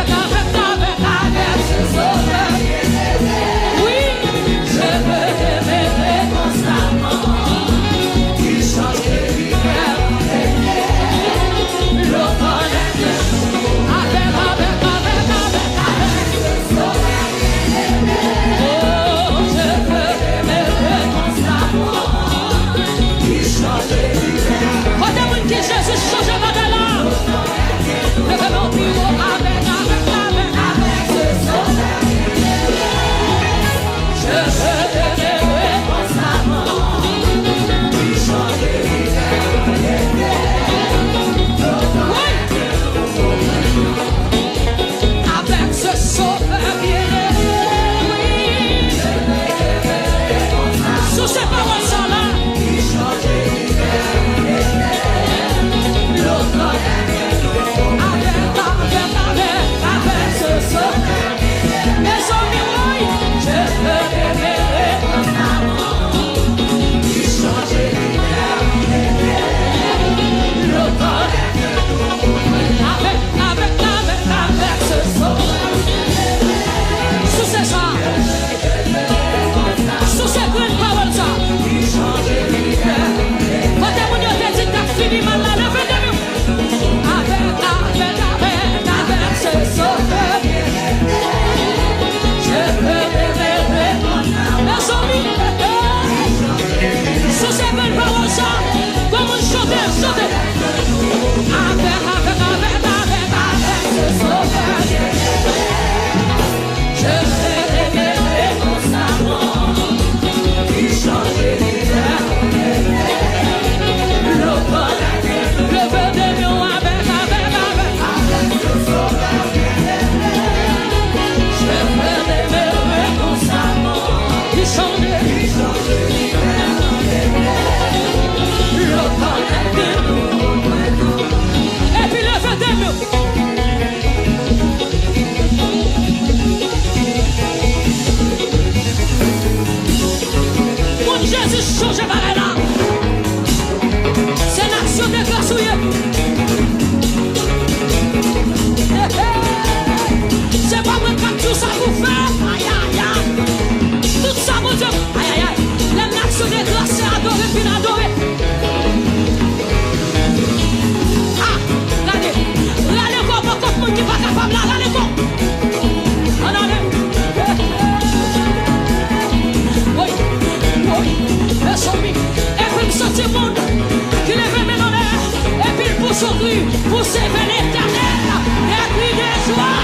S1: Vous servez l'Éternel et puis de joie.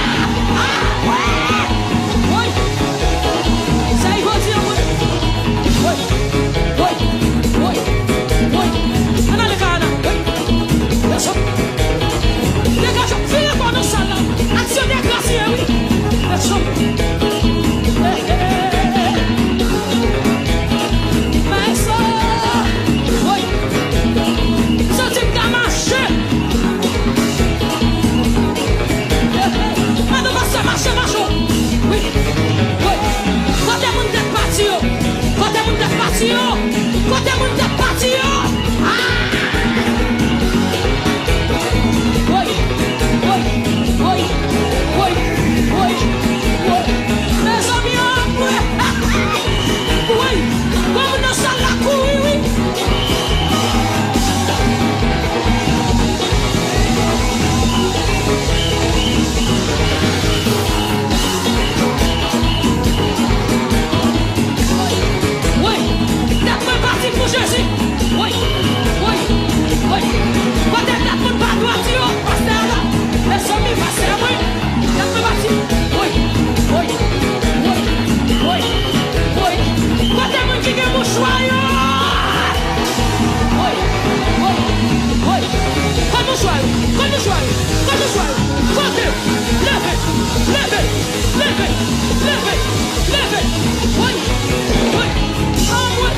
S1: Ah ouais. Oui. Ça y va dire oui. Oui. Oui. Oui. Oui. On a les canards. Oui. Bien sûr. Dégage. Fille pour nous salons. Action des gracieux, oui. Bien sûr. Mais ça. Oui. Ça type de marché. Marche, oui, oui. Quand t'es moun de parti, quand t'es moun de parti, quand t'es moun de parti, oui, oui, oui, oui, oui, oui. Mes amis, oui, comme nous sommes la cour, oui. Pour Jésus, oui, oui, oui. Peut-être la bonne pas droite, pasteur là, les amis, pasteur, oui, la bonne partie, oui, oui, oui, oui, oui. Peut-être mon qui est mouchoir, oui, oui, oui. Quand mouchoir, quand mouchoir, quand mouchoir, côté, levez, levez, levez, levez, levez, oui, oui, ah oui.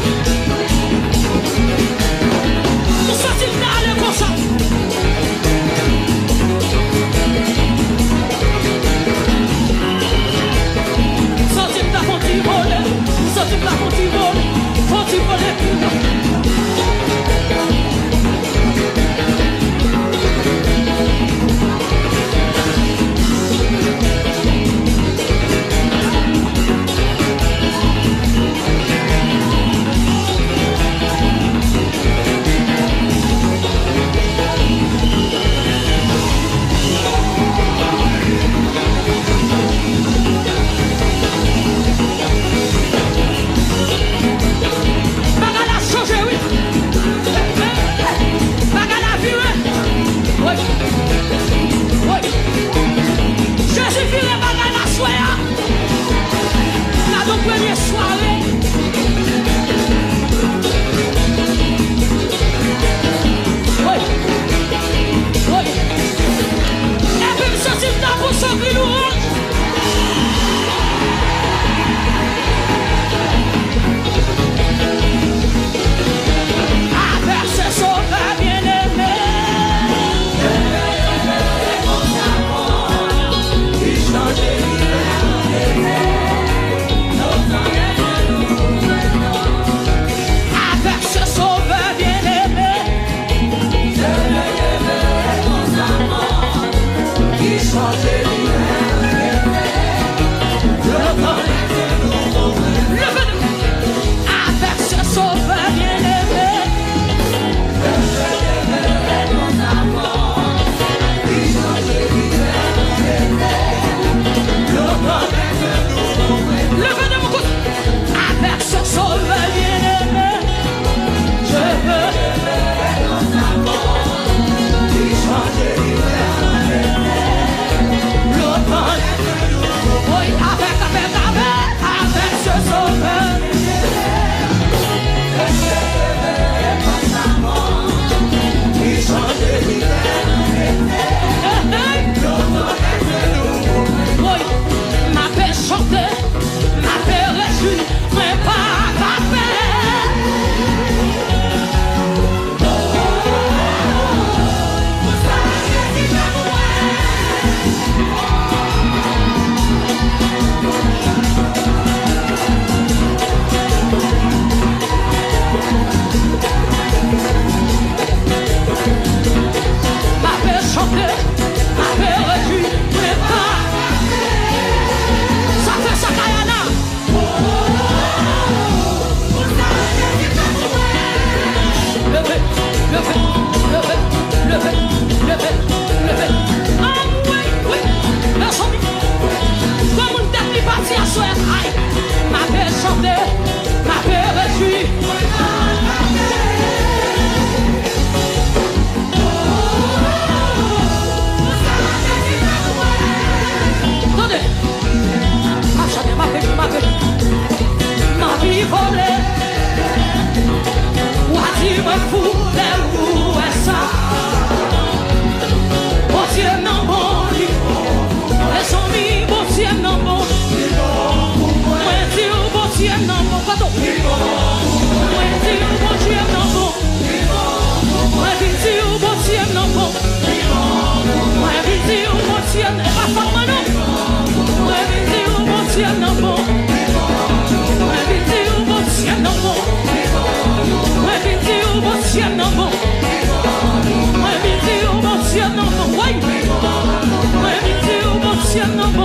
S1: Nous sommes allés comme ça. Sortez la fontaine volée, sortez la fontaine volée, fontaine volée.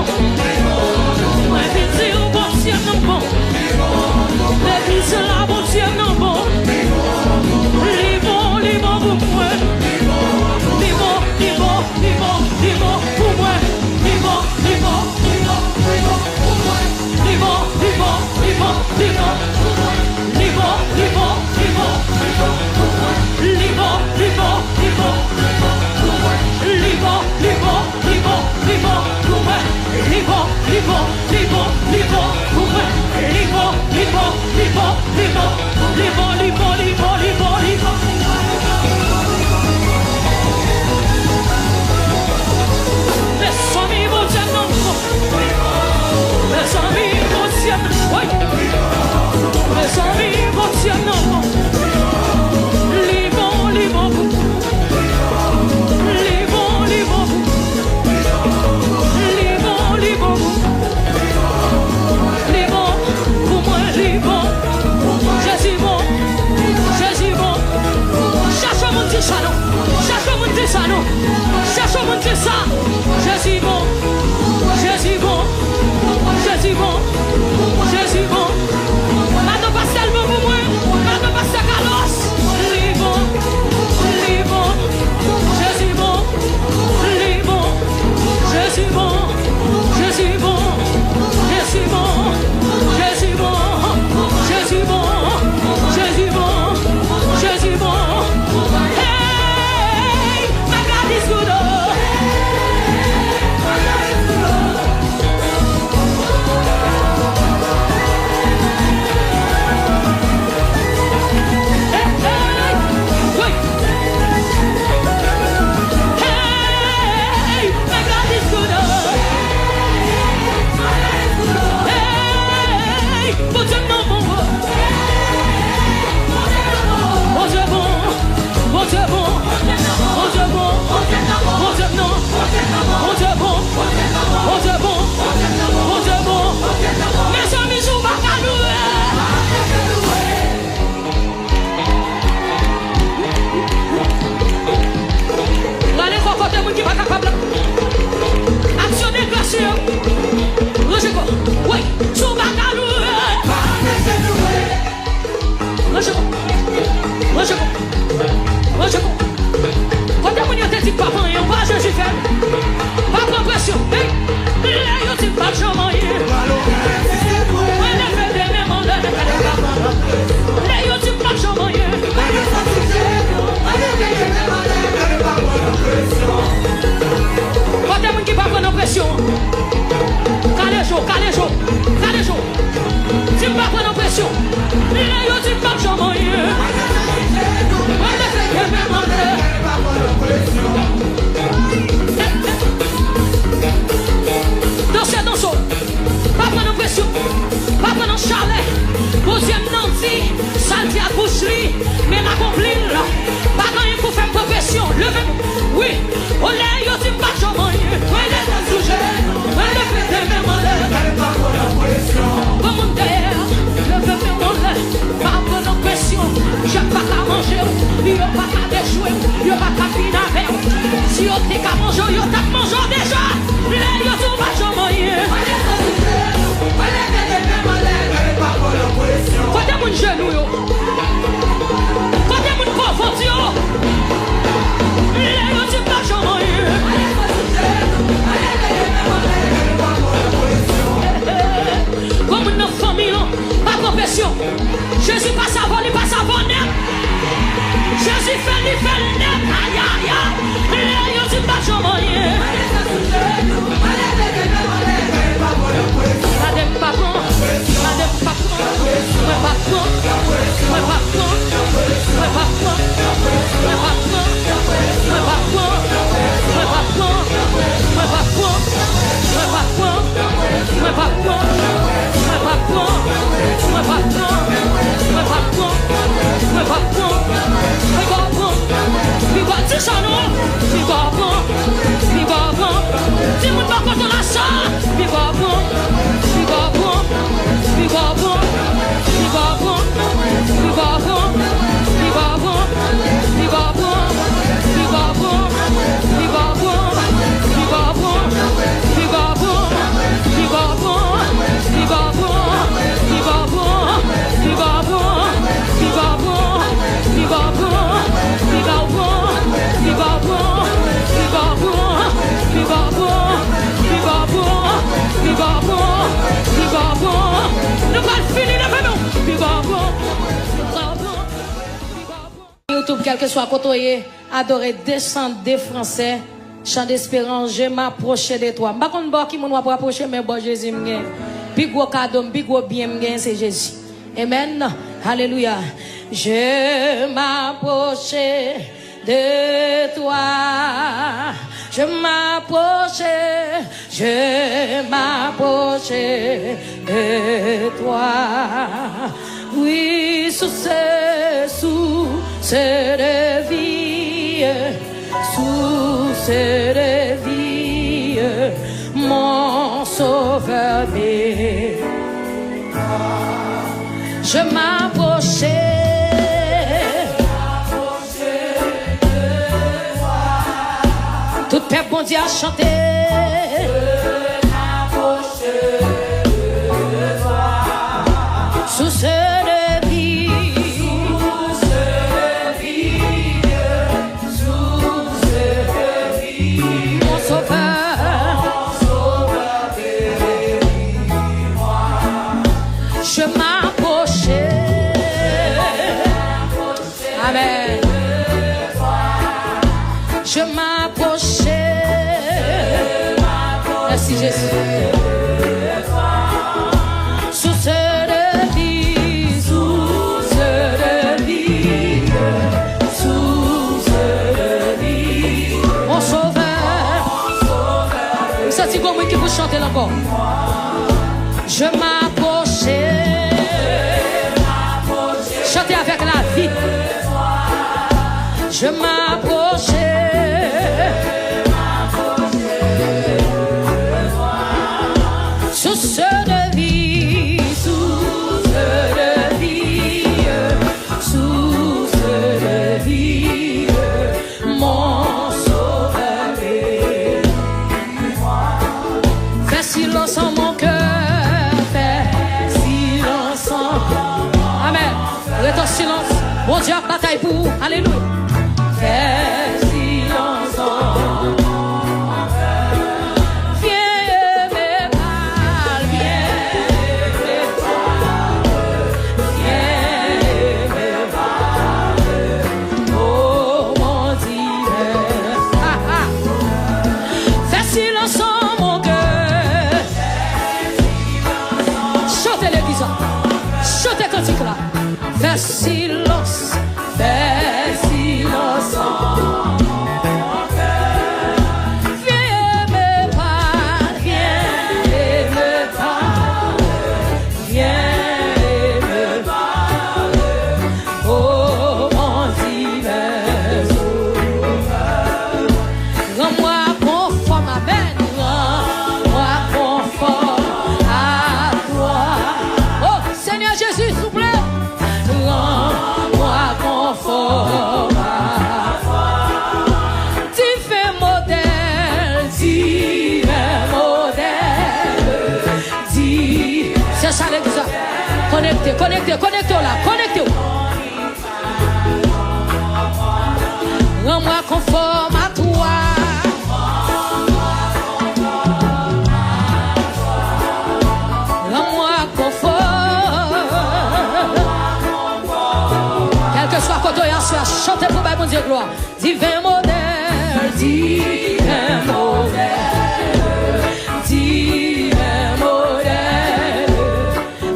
S1: bon. Moi, je dis, bon Dieu, non bon. Depuis cela, bon Dieu, non bon. Les bons pour moi. Les bons pour moi. Les bons pour moi. Les Danser, YouTube, quel que soit côté, adorer descendre des Français, chant d'espérance, je m'approche de toi. Je ne sais pas qui m'a approché, mais bon Jésus m'gagne. Puis gros cadeau, puis gros bien m'gagne, c'est Jésus. Amen. Alléluia. Je m'approche de toi. Je m'approche de toi. Oui, sous cette vie, mon sauveur est. Je m'approchais. Tout peuple bon Dieu a chanté. Je m'approchais de toi. Sous cette vie, mon sauveur, bénis-moi. Je m'approchais. Amen. Je m'approchais. Merci Jésus. Sous cette vie, mon sauveur. Ça c'est comme qui vous chantez encore. Je m'approchais. Chantez avec la vie. Je m'approchais. Source de vie, mon sauveur bénis-moi. Fais silence en mon cœur, fais silence en... Amen. Reste en silence. Bon Dieu, bataille pour vous. Alléluia. Fais silence en fais silence en mon cœur. Viens me parler, viens me parler, oh mon divin sauveur. Rends-moi conforme, amen, rends-moi conforme à toi. Oh Seigneur Jésus, s'il vous plaît. Rends-moi conforme à toi. Divin modèle, c'est ça l'église. Connectez là, connectez. Rends-moi conforme à toi. Rends-moi conforme. Quel que soit côté en soi, chantez pour mon Dieu gloire. Divin modèle, divin modèle, divin modèle,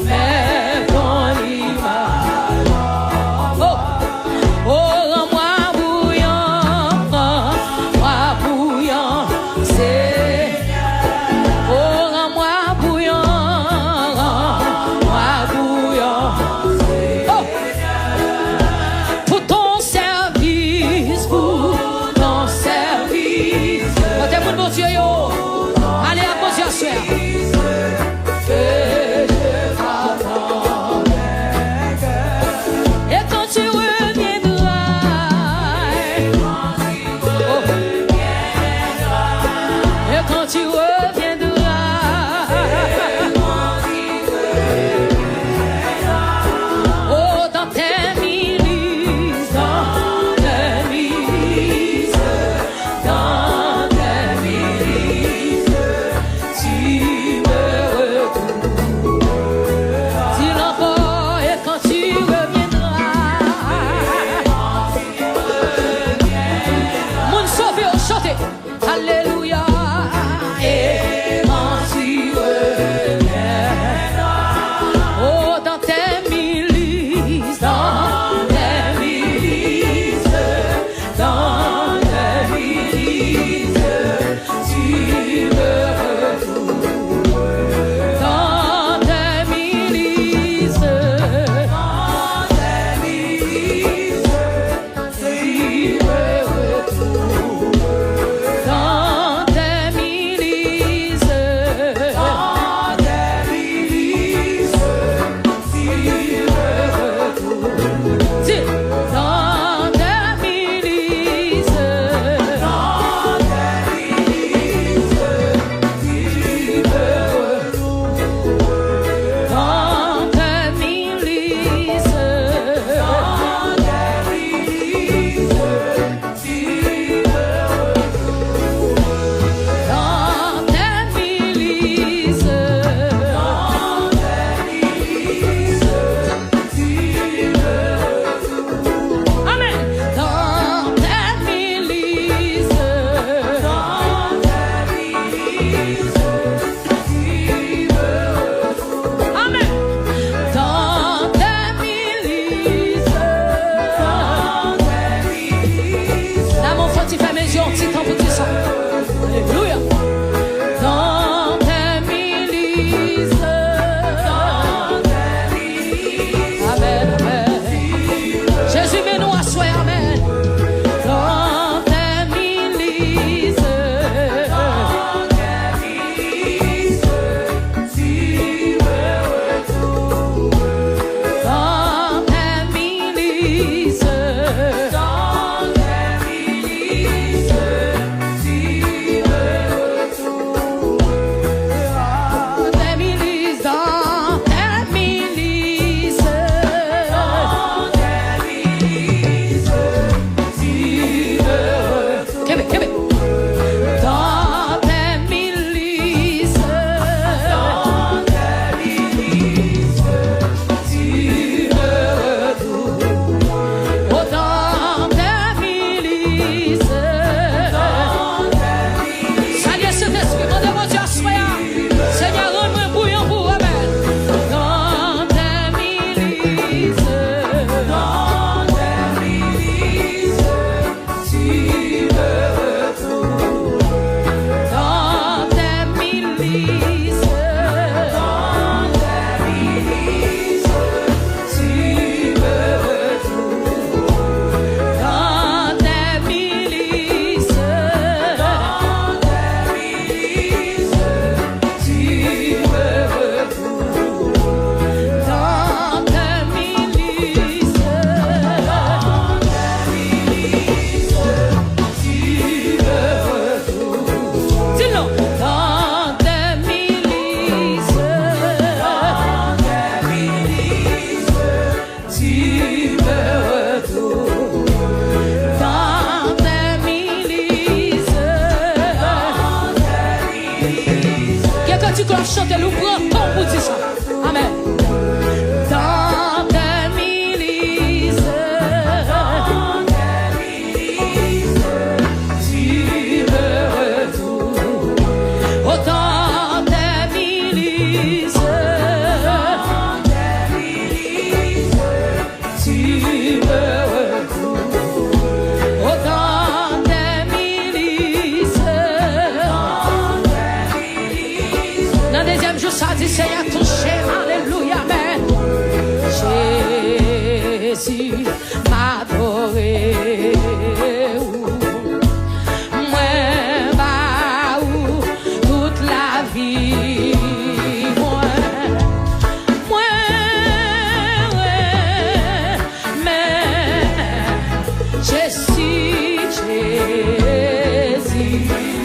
S1: mais ton image. Oh, oh, rends-moi bouillant, Seigneur. Oh, rends-moi bouillant, Oh, pour ton service, pour dit qu'on a chanté, nous prenons temps pour dire ça. Amen. Dans tes milices, tu me retournes. Autant tes milices, tu me retournes. Autant tes milices, dans le deuxième jour, ça dit Seigneur touché, alléluia, amen. Jésus m'a adoré. Moi, bah, toute la vie. Moi, mais Jésus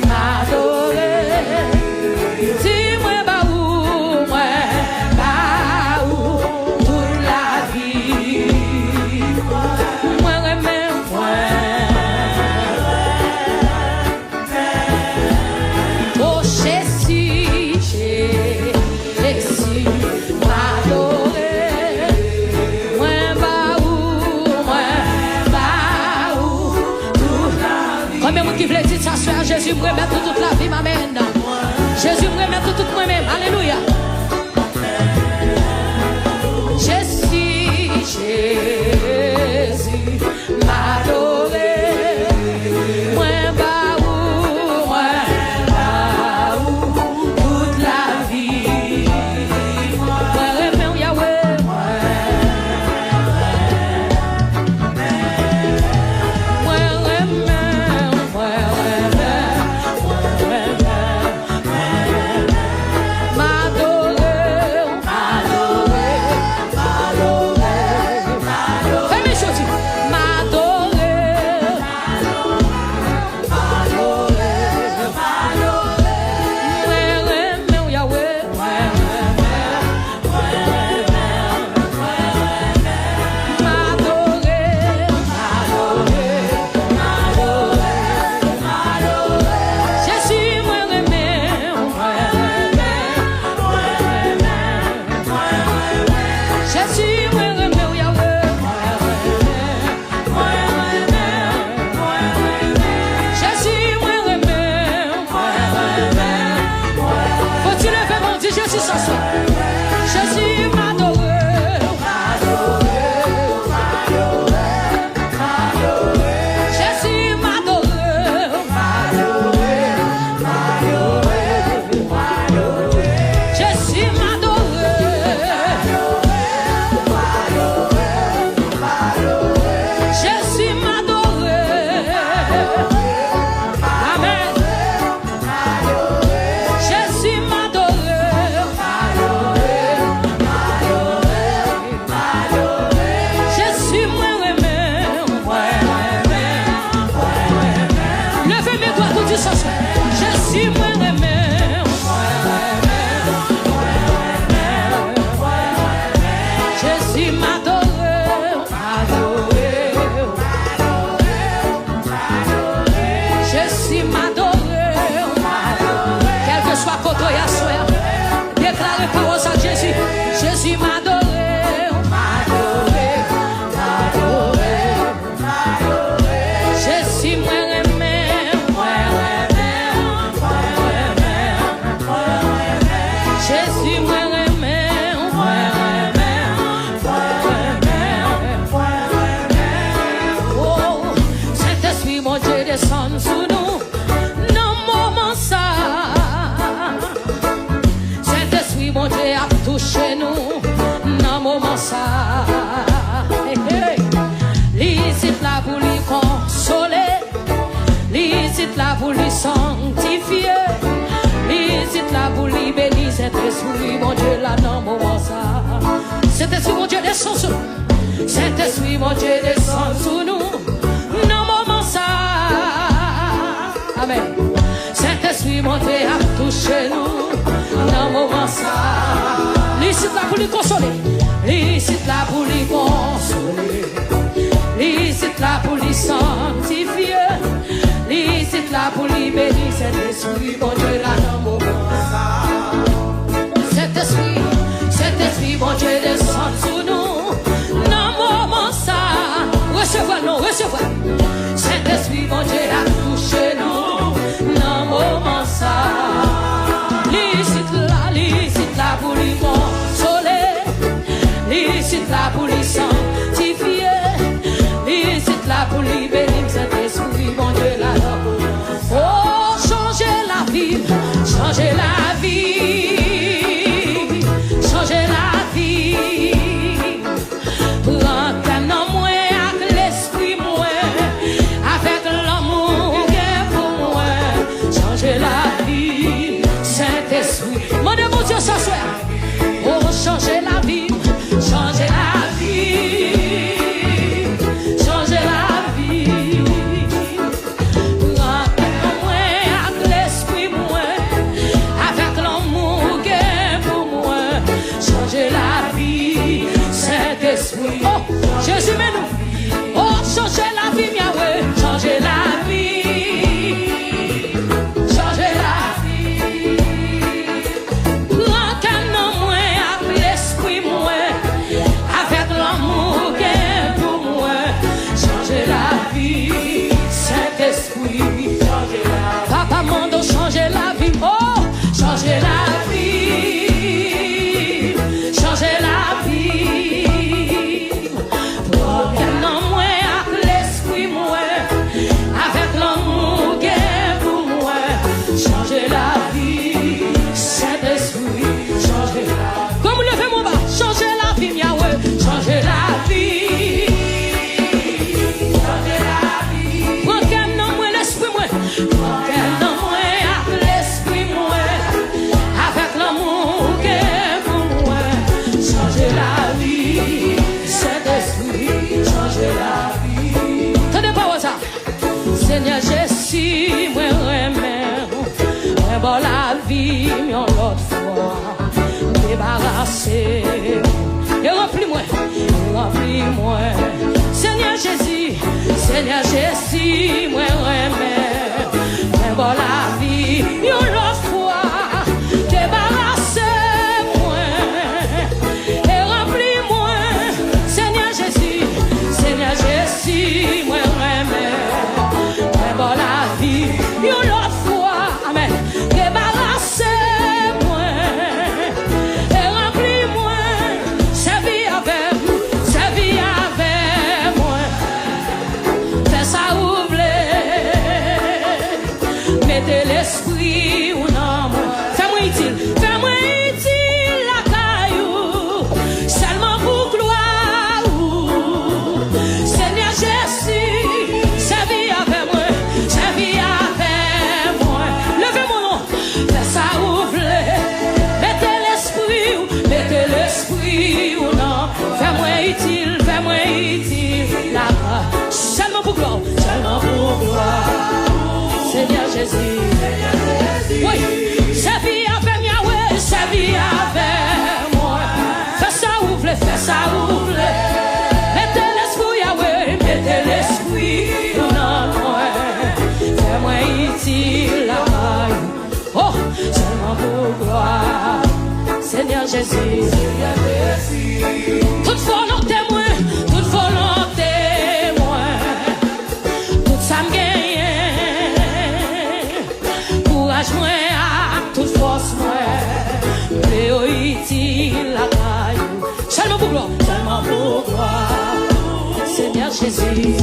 S1: m'a adoré. Dis-moi, bah, toute la vie. Moi, même, oh, Jésus m'a adoré. Moi, bah, toute la vie. Combien de monde qui veut dire ça, soeur, Jésus me remet toute la vie, m'amène. Jésus me remet tout moi-même, alléluia. Jésus m'a adoré. Moi, bah, toute la vie. Moi, remets Yahweh.
S2: là pour lui sanctifier. Visite là pour lui bénir cet esprit, mon Dieu, là dans mon moment ça. Cet esprit, mon Dieu, descend sur nous. Cet esprit, mon Dieu, descend sur nous. Dans mon moment ça. Amen. Cet esprit, mon Dieu, a touché nous. Dans mon moment ça. Visite là pour lui consoler. Visite là pour lui consoler. Visite là pour lui sanctifier. Visite là pour lui bénir cet esprit, mon Dieu, là dans mon moment ça. bon Dieu a touché nous dans moment ça. Licite là pour lui consoler, licite là pour lui sanctifier, licite là pour lui bénir, Saint-Esprit, bon Dieu là. Oh, changer la vie, changer la vie, changer la vie. Prends ta nom moi avec l'esprit moi, avec l'amour qu'est pour moi. Changer la vie, Saint-Esprit. Mon mon Dieu ce soir. Oh, changer la vie, changer la vie, changer la vie. Prends ta nom moi avec l'esprit moi, avec l'amour qu'est pour moi. Changer la vie, Saint-Esprit. Oh, Jésus, mais nous. Oh, changer la vie, Yahweh. Changer la vie. Changer la vie. Prends qu'un nom, moi, avec l'esprit, moi, avec l'amour qu'est pour moi. Changer la vie, Saint-Esprit. Changer la vie. Papa, monde, changer la vie. Oh, changer la vie. Changer la vie. Prends qu'un nom, moi, avec l'esprit, moi, avec l'amour qu'est pour moi. Changer la vie, Saint-Esprit. Changer la vie. Comme levez mon bas, changer la vie, Yahweh. Changer la vie. Changer la vie. Prends qu'un nom, moi, l'esprit, moi. Prends qu'un nom, moi, avec l'esprit, moi, avec l'amour qu'est pour moi. Changer la vie, Saint-Esprit. Changer la vie. Tenez pas ça. Seigneur Jésus, moi remets, moi bon la vie, mais l'autre fois, débarrassé, et remplis-moi, Seigneur Jésus, moi remets, moi bon la vie, mais l'autre fois, débarrassé, moi, et remplis-moi, Seigneur Jésus, moi remets. Bon la vie, une autre fois, amen. Débarrassez-moi et remplis-moi. Servis avec moi. Fais ça ouvrir. Mettez l'esprit ou non. Fais-moi utile la caillou. Seulement pour gloire. Seigneur Jésus, servis avec moi. Levez mon nom, fais ça ouvrir. Mettez l'esprit ou non. Fais-moi utile, là-bas. Seulement pour gloire, Seigneur Jésus. Oui, servis avec Yahweh, servis avec moi. Fais ça ouvrir. Mettez l'esprit Yahweh, mettez l'esprit ou non. Fais-moi utile la paille. Oh, seulement pour gloire. Seigneur Jésus. Toute volonté, moi. Toute ça me gagne. Courage, moi. Toute force, moi. Léo utile la paille. Seulement pour gloire. Seigneur Jésus.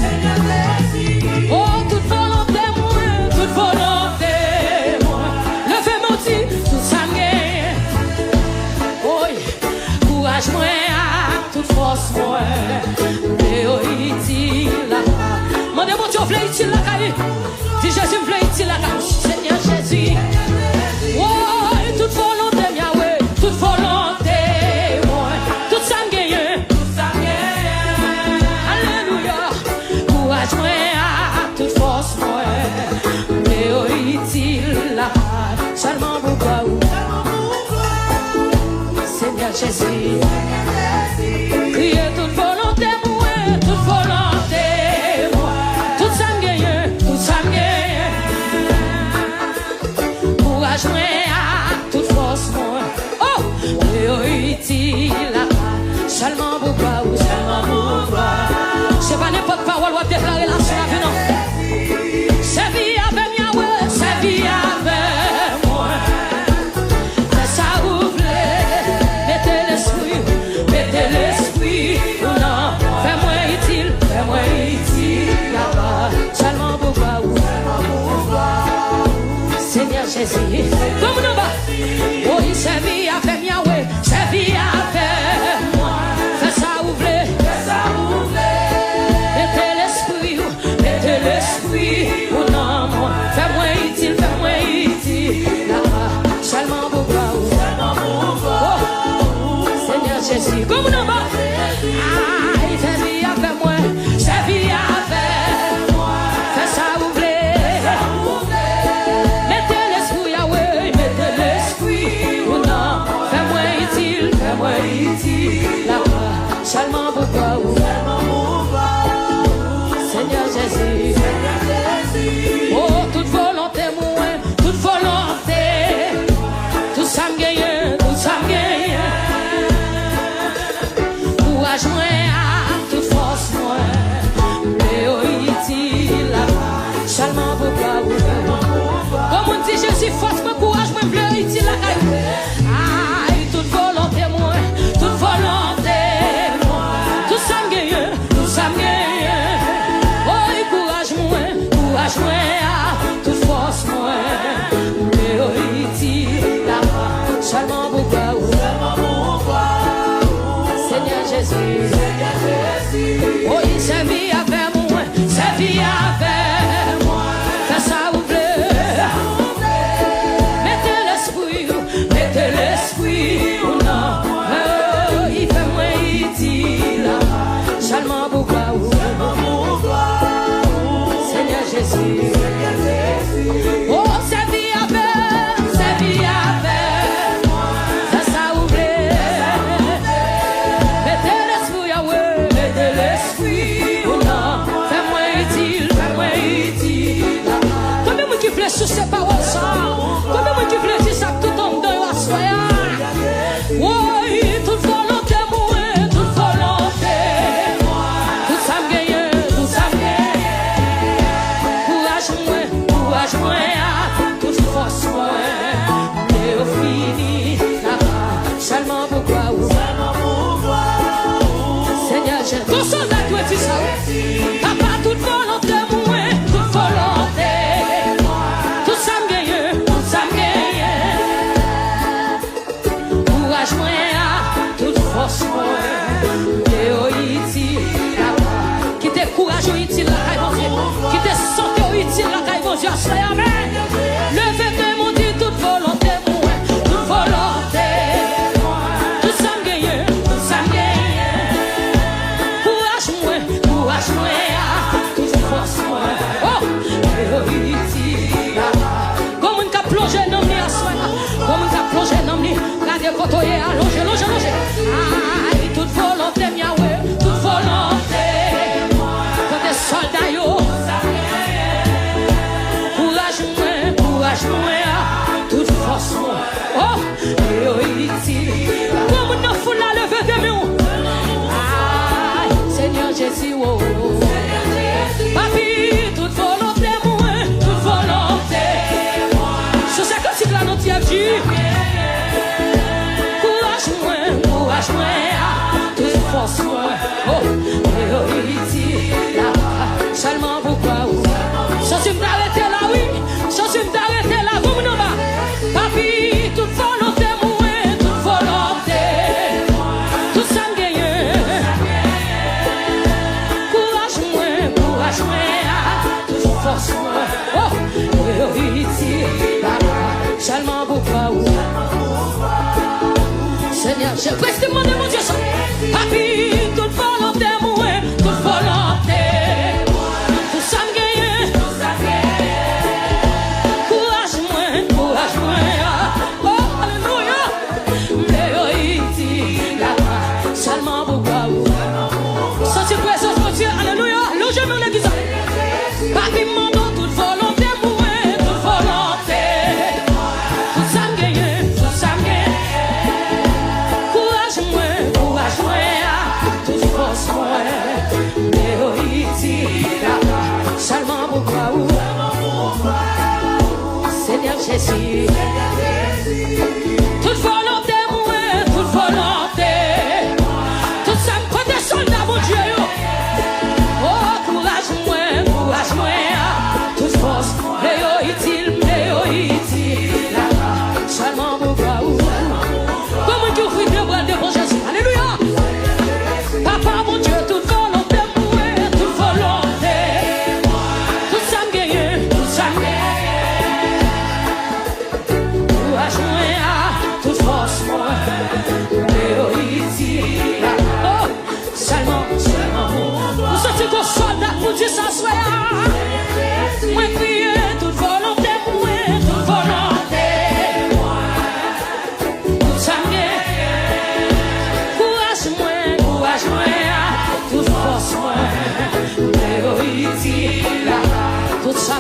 S2: Oh, toute volonté, moi. Levez-moi aussi, tout ça me gagne. Oh, courage, moi, toute force, moi. Léo, utile la caille. Mon Dieu, vous voulez utile la caille? Si Jésus voulait utile la caille, Seigneur Jésus. Oh, toute volonté, Yahweh, toute volonté, moi. Tout ça me gagne. Alléluia. Courage, moi, toute force, moi. Léo, utile la caille. Seulement pour toi, Seigneur Jésus. Criez toute volonté, moi. Tout ça me gagne. Courage, moi, toute force, moi. Oh, Léo, utile la caille. Seulement pour toi, C'est pas n'importe parole, on va déclarer la vie, non. Jésus. Comme nous bas. Oh, il servit à faire Yahweh, servit à faire moi. Fais ça ouvrir, fais ça ouvrir. Mettez l'esprit, oh non, moi. Fais-moi utile, là, seulement pour toi. Oh, Seigneur Jésus. Comme nous bas. Ah, il servit à faire moi, servit à faire moi. Fais ça ouvrir. Seulement pour toi, Seigneur Jésus. Oh, toute volonté, moi, toute volonté, tout ça me gagne, tout ça me gagne. Courage, moi, toute force, moi, seulement pour toi. Comme on dit Jésus, force, moi, courage, moi, bleu, il la caille. Ah, toute volonté, moi, toute volonté. Toute force, moi, seulement pour toi, Seigneur Jésus. Oh, il servit à faire moi, servit à faire moi. Fais ça ouvrir, mettez l'esprit, oh non. Oh, il fait moi, il dit là, seulement pour toi. Jésus. Oh, c'est vie à faire, ça ça ouvre. Mettez l'esprit, Yahweh, mettez l'esprit. Oh non, fais-moi utile. Combien de qui plaît sur ces paroles ça? Combien de qui plaît sur ça que tout homme doit assoyer? Oui, toute volonté, moi, toute volonté. Tout ça me gagne, tout ça me gagne. Courage, moi, toute force, moi, et au fini, seulement pour toi, Seigneur, j'ai ton soldat, tu es ça, papa, toute volonté, moi, toute volonté, tout ça me gagne, tout ça me gagne. Courage, moi, toute force, moi, et au iti, qui t'es courage, au iti, qui t'es santé, au iti, Dieu, amen. Levez que mon Dieu, toute volonté, moi, toute volonté. Tout ça me gagne, tout ça me gagne. Courage, moi, toute force, moi. Oh, comme on a plongé dans le comme on a plongé dans le regardez quand on est allongé. Ah, toute volonté, Yahweh, toute volonté. Quand des soldats, yo. Toute force, oh, comme nous fout la levée de nous. Seigneur Jésus, oh, papi, toute volonté, moi, toute volonté. Je sais que si la note y a dit, courage, toute force, oh, seulement pourquoi, ça se m'arrêter là, oui. Je suis m'arrêter là, vous me nommez. Papi, toute volonté, moi, toute volonté. Tout ça me gagne. Courage, moi, toute force, moi. Oh, ici, seulement pour toi. Seigneur, j'ai presque demandé mon Dieu ça. Papi, toute volonté, moi, toute volonté. Tout ça me gagne. Seulement pour toi. Senti présence de Dieu, alléluia. Logez mon église. Papi, mon nom, toute volonté, moi, toute volonté. Tout ça me gagne, tout ça me gagne. Courage, moi, toute force, moi. Seulement pour toi. Seigneur Jésus. Toute volonté, moi, toute volonté. Soldat, mon Dieu, oh, courage, moi, toute force, mais oh, il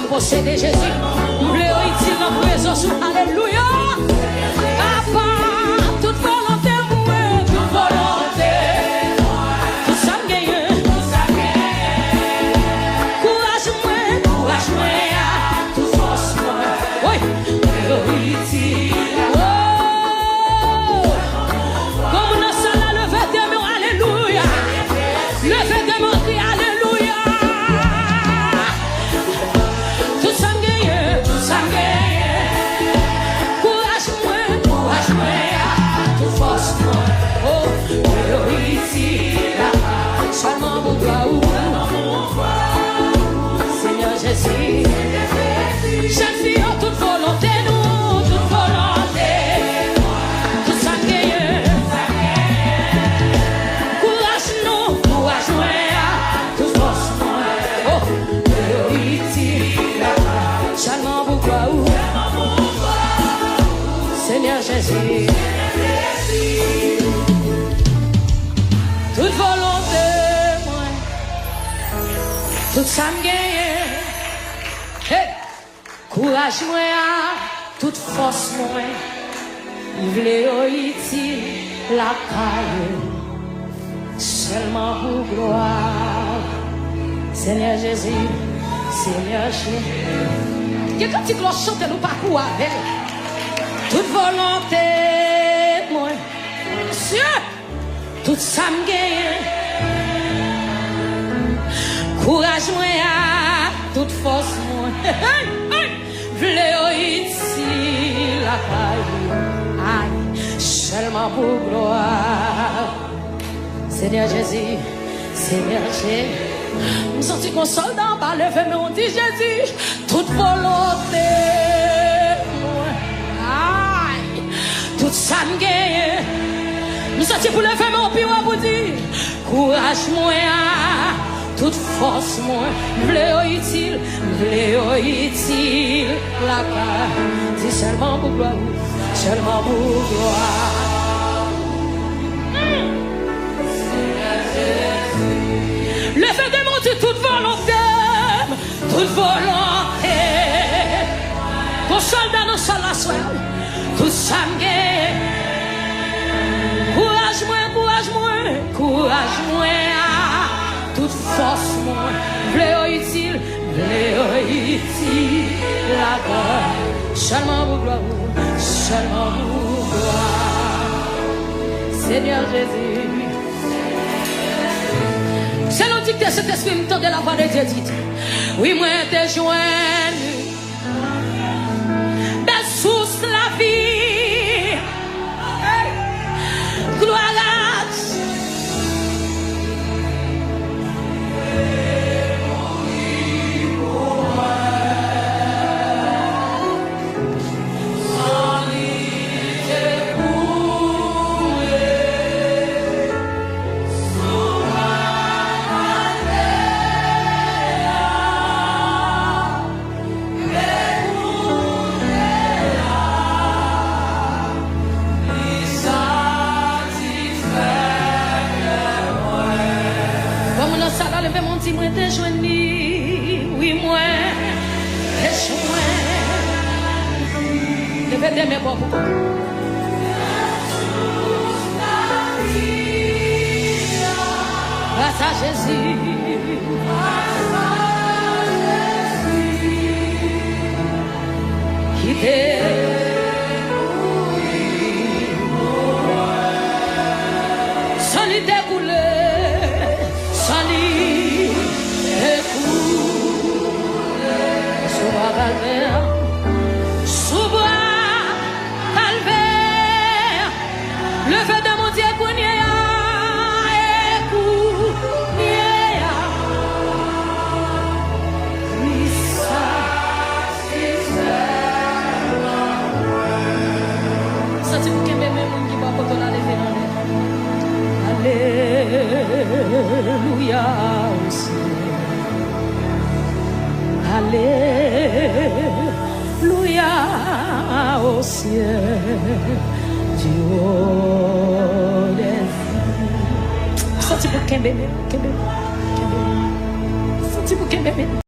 S2: posséder Jésus. M'vle utile dans présence. Alléluia. Papa, toute volonté, moi, toute volonté. Tout ça me gagne. Courage, moi, toute force, moi. Oui, m'vle utile. Comme nous sommes là, levez des mains, alléluia. Levez des mains, crie alléluia. Tout ça me gagne, tout ça me gagne. Courage, moi, toute force, moi. Oh, ici, là, seulement pour toi, Seigneur Jésus. Jeune fille, oh, toute volonté, nous, toute volonté. Tout ça me gagne. Courage, nous, moi, toute force, moi. Oh, ici, là, seulement pour toi, Seigneur Jésus. Toute volonté, moi, tout ça me gagne. Hey. Courage, moi, toute force, moi, il voulait utile la caille, seulement pour gloire. Seigneur Jésus, Seigneur Jésus. Il y a quand tu cloches chanter nous parcours avec. Toute volonté, moi, Monsieur, tout ça me gagne. Courage, moi, toute force, moi, v'lez ici la caille, aïe, seulement pour gloire. Seigneur Jésus, Seigneur Jésus. Je me sens comme un soldat en bas, levé, mais on dit Jésus, toute volonté, moi, aïe, tout ça me gagne. Je me sens pour lever, mais on peut vous dire, courage, moi, toute force, moi, v'lez utile, la part, c'est seulement pour gloire, seulement pour gloire. Le fait de monter toute volonté, pour soldat dans la soirée, tout ça me gagne. Courage, moi, toute force, moi, v'lez utile, la gloire, seulement pour gloire, seulement pour gloire. Seigneur Jésus. C'est nous dicter cet esprit, me de la voix de Dieu dit. Oui, moi, t'es joint, belle source la vie, gloire à moi t'es joigné, oui moi t'es joigné. Levez des mains pour vous. Grâce à Jésus. Qui t'est sans lui découlé, sans lui sous bois calvaire, le feu de mon Dieu Kounia, ça c'est pour que mes mains qui va pour la lever dans les. Alléluia aussi. Alléluia au ciel du haut des cieux. Senti pour qu'un bébé, senti pour qu'un bébé.